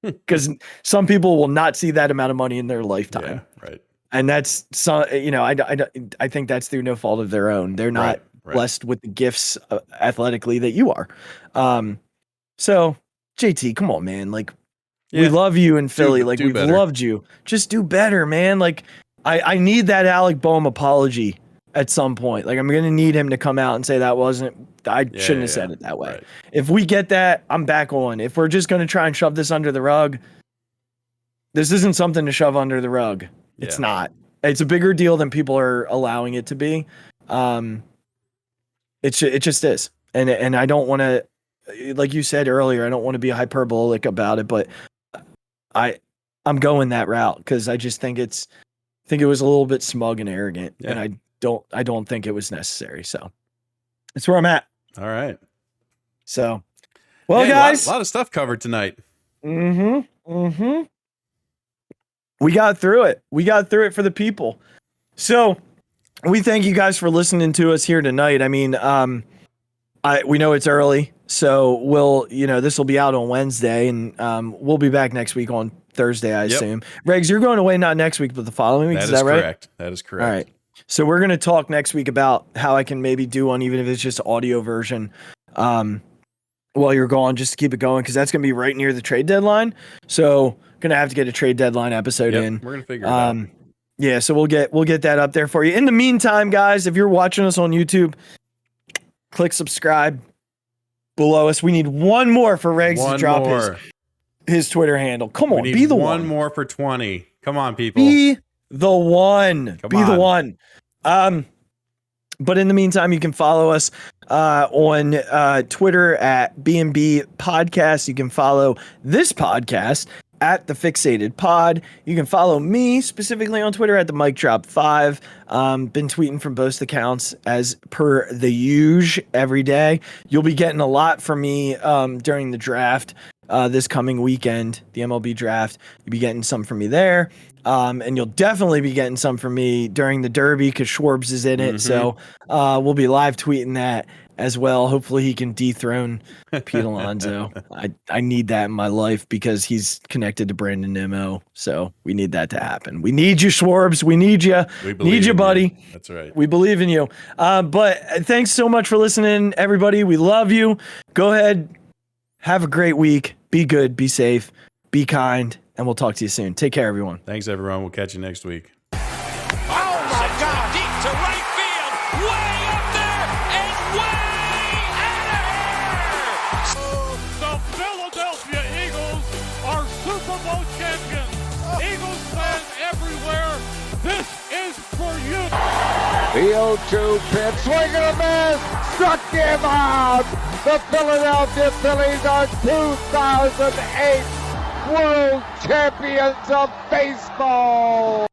Because some people will not see that amount of money in their lifetime. Yeah, right. And that's, I think that's through no fault of their own. They're not blessed with the gifts athletically that you are. So JT, come on, man. Like, we love you in Philly. Like, we've loved you. Just do better, man. Like, I need that Alec Boehm apology at some point. Like, I'm going to need him to come out and say I shouldn't have said it that way. Right. If we get that, I'm back on. If we're just going to try and shove this under the rug, this isn't something to shove under the rug. It's not. It's a bigger deal than people are allowing it to be. It just is. And I don't want to, like you said earlier, I don't want to be hyperbolic about it, but I'm going that route because I just think it was a little bit smug and arrogant, and I don't think it was necessary. So that's where I'm at. All right. So, well, guys, a lot of stuff covered tonight. Mm-hmm. We got through it. We got through it for the people. So we thank you guys for listening to us here tonight. I mean, we know it's early, so this will be out on Wednesday, and we'll be back next week on Thursday, I assume. Regs, you're going away not next week, but the following week. Is that right? Correct. That is correct. All right. So we're going to talk next week about how I can maybe do one, even if it's just audio version, while you're gone, just to keep it going, because that's going to be right near the trade deadline. So going to have to get a trade deadline episode in. We're going to figure it out. Yeah, so we'll get that up there for you. In the meantime, guys, if you're watching us on YouTube, click subscribe below us. We need one more for Regs to drop his Twitter handle. Come on, be the one. One more for 20. Come on, people. Be the one. Be the one. But in the meantime, you can follow us on Twitter at B&B Podcast. You can follow this podcast at the Phixated Pod. You can follow me specifically on Twitter at the Mic Drop 5. Been tweeting from both accounts as per the usual every day. You'll be getting a lot from me during the draft this coming weekend, the MLB draft. You'll be getting some from me there. And you'll definitely be getting some from me during the Derby because Schwarbs is in it. So we'll be live tweeting that as well. Hopefully he can dethrone Pete Alonso. I need that in my life because he's connected to Brandon Nimmo. So we need that to happen. We need you, Schwarbs. We need you. We need you, buddy. That's right. We believe in you. But thanks so much for listening, everybody. We love you. Go ahead. Have a great week. Be good. Be safe. Be kind. And we'll talk to you soon. Take care, everyone. Thanks, everyone. We'll catch you next week. Oh, my God. Deep to right field. Way up there and way out of here. The Philadelphia Eagles are Super Bowl champions. Eagles fans everywhere, this is for you. The 0-2 pitch, swing and a miss, struck him out. The Philadelphia Phillies are 2008 World Champions of Baseball.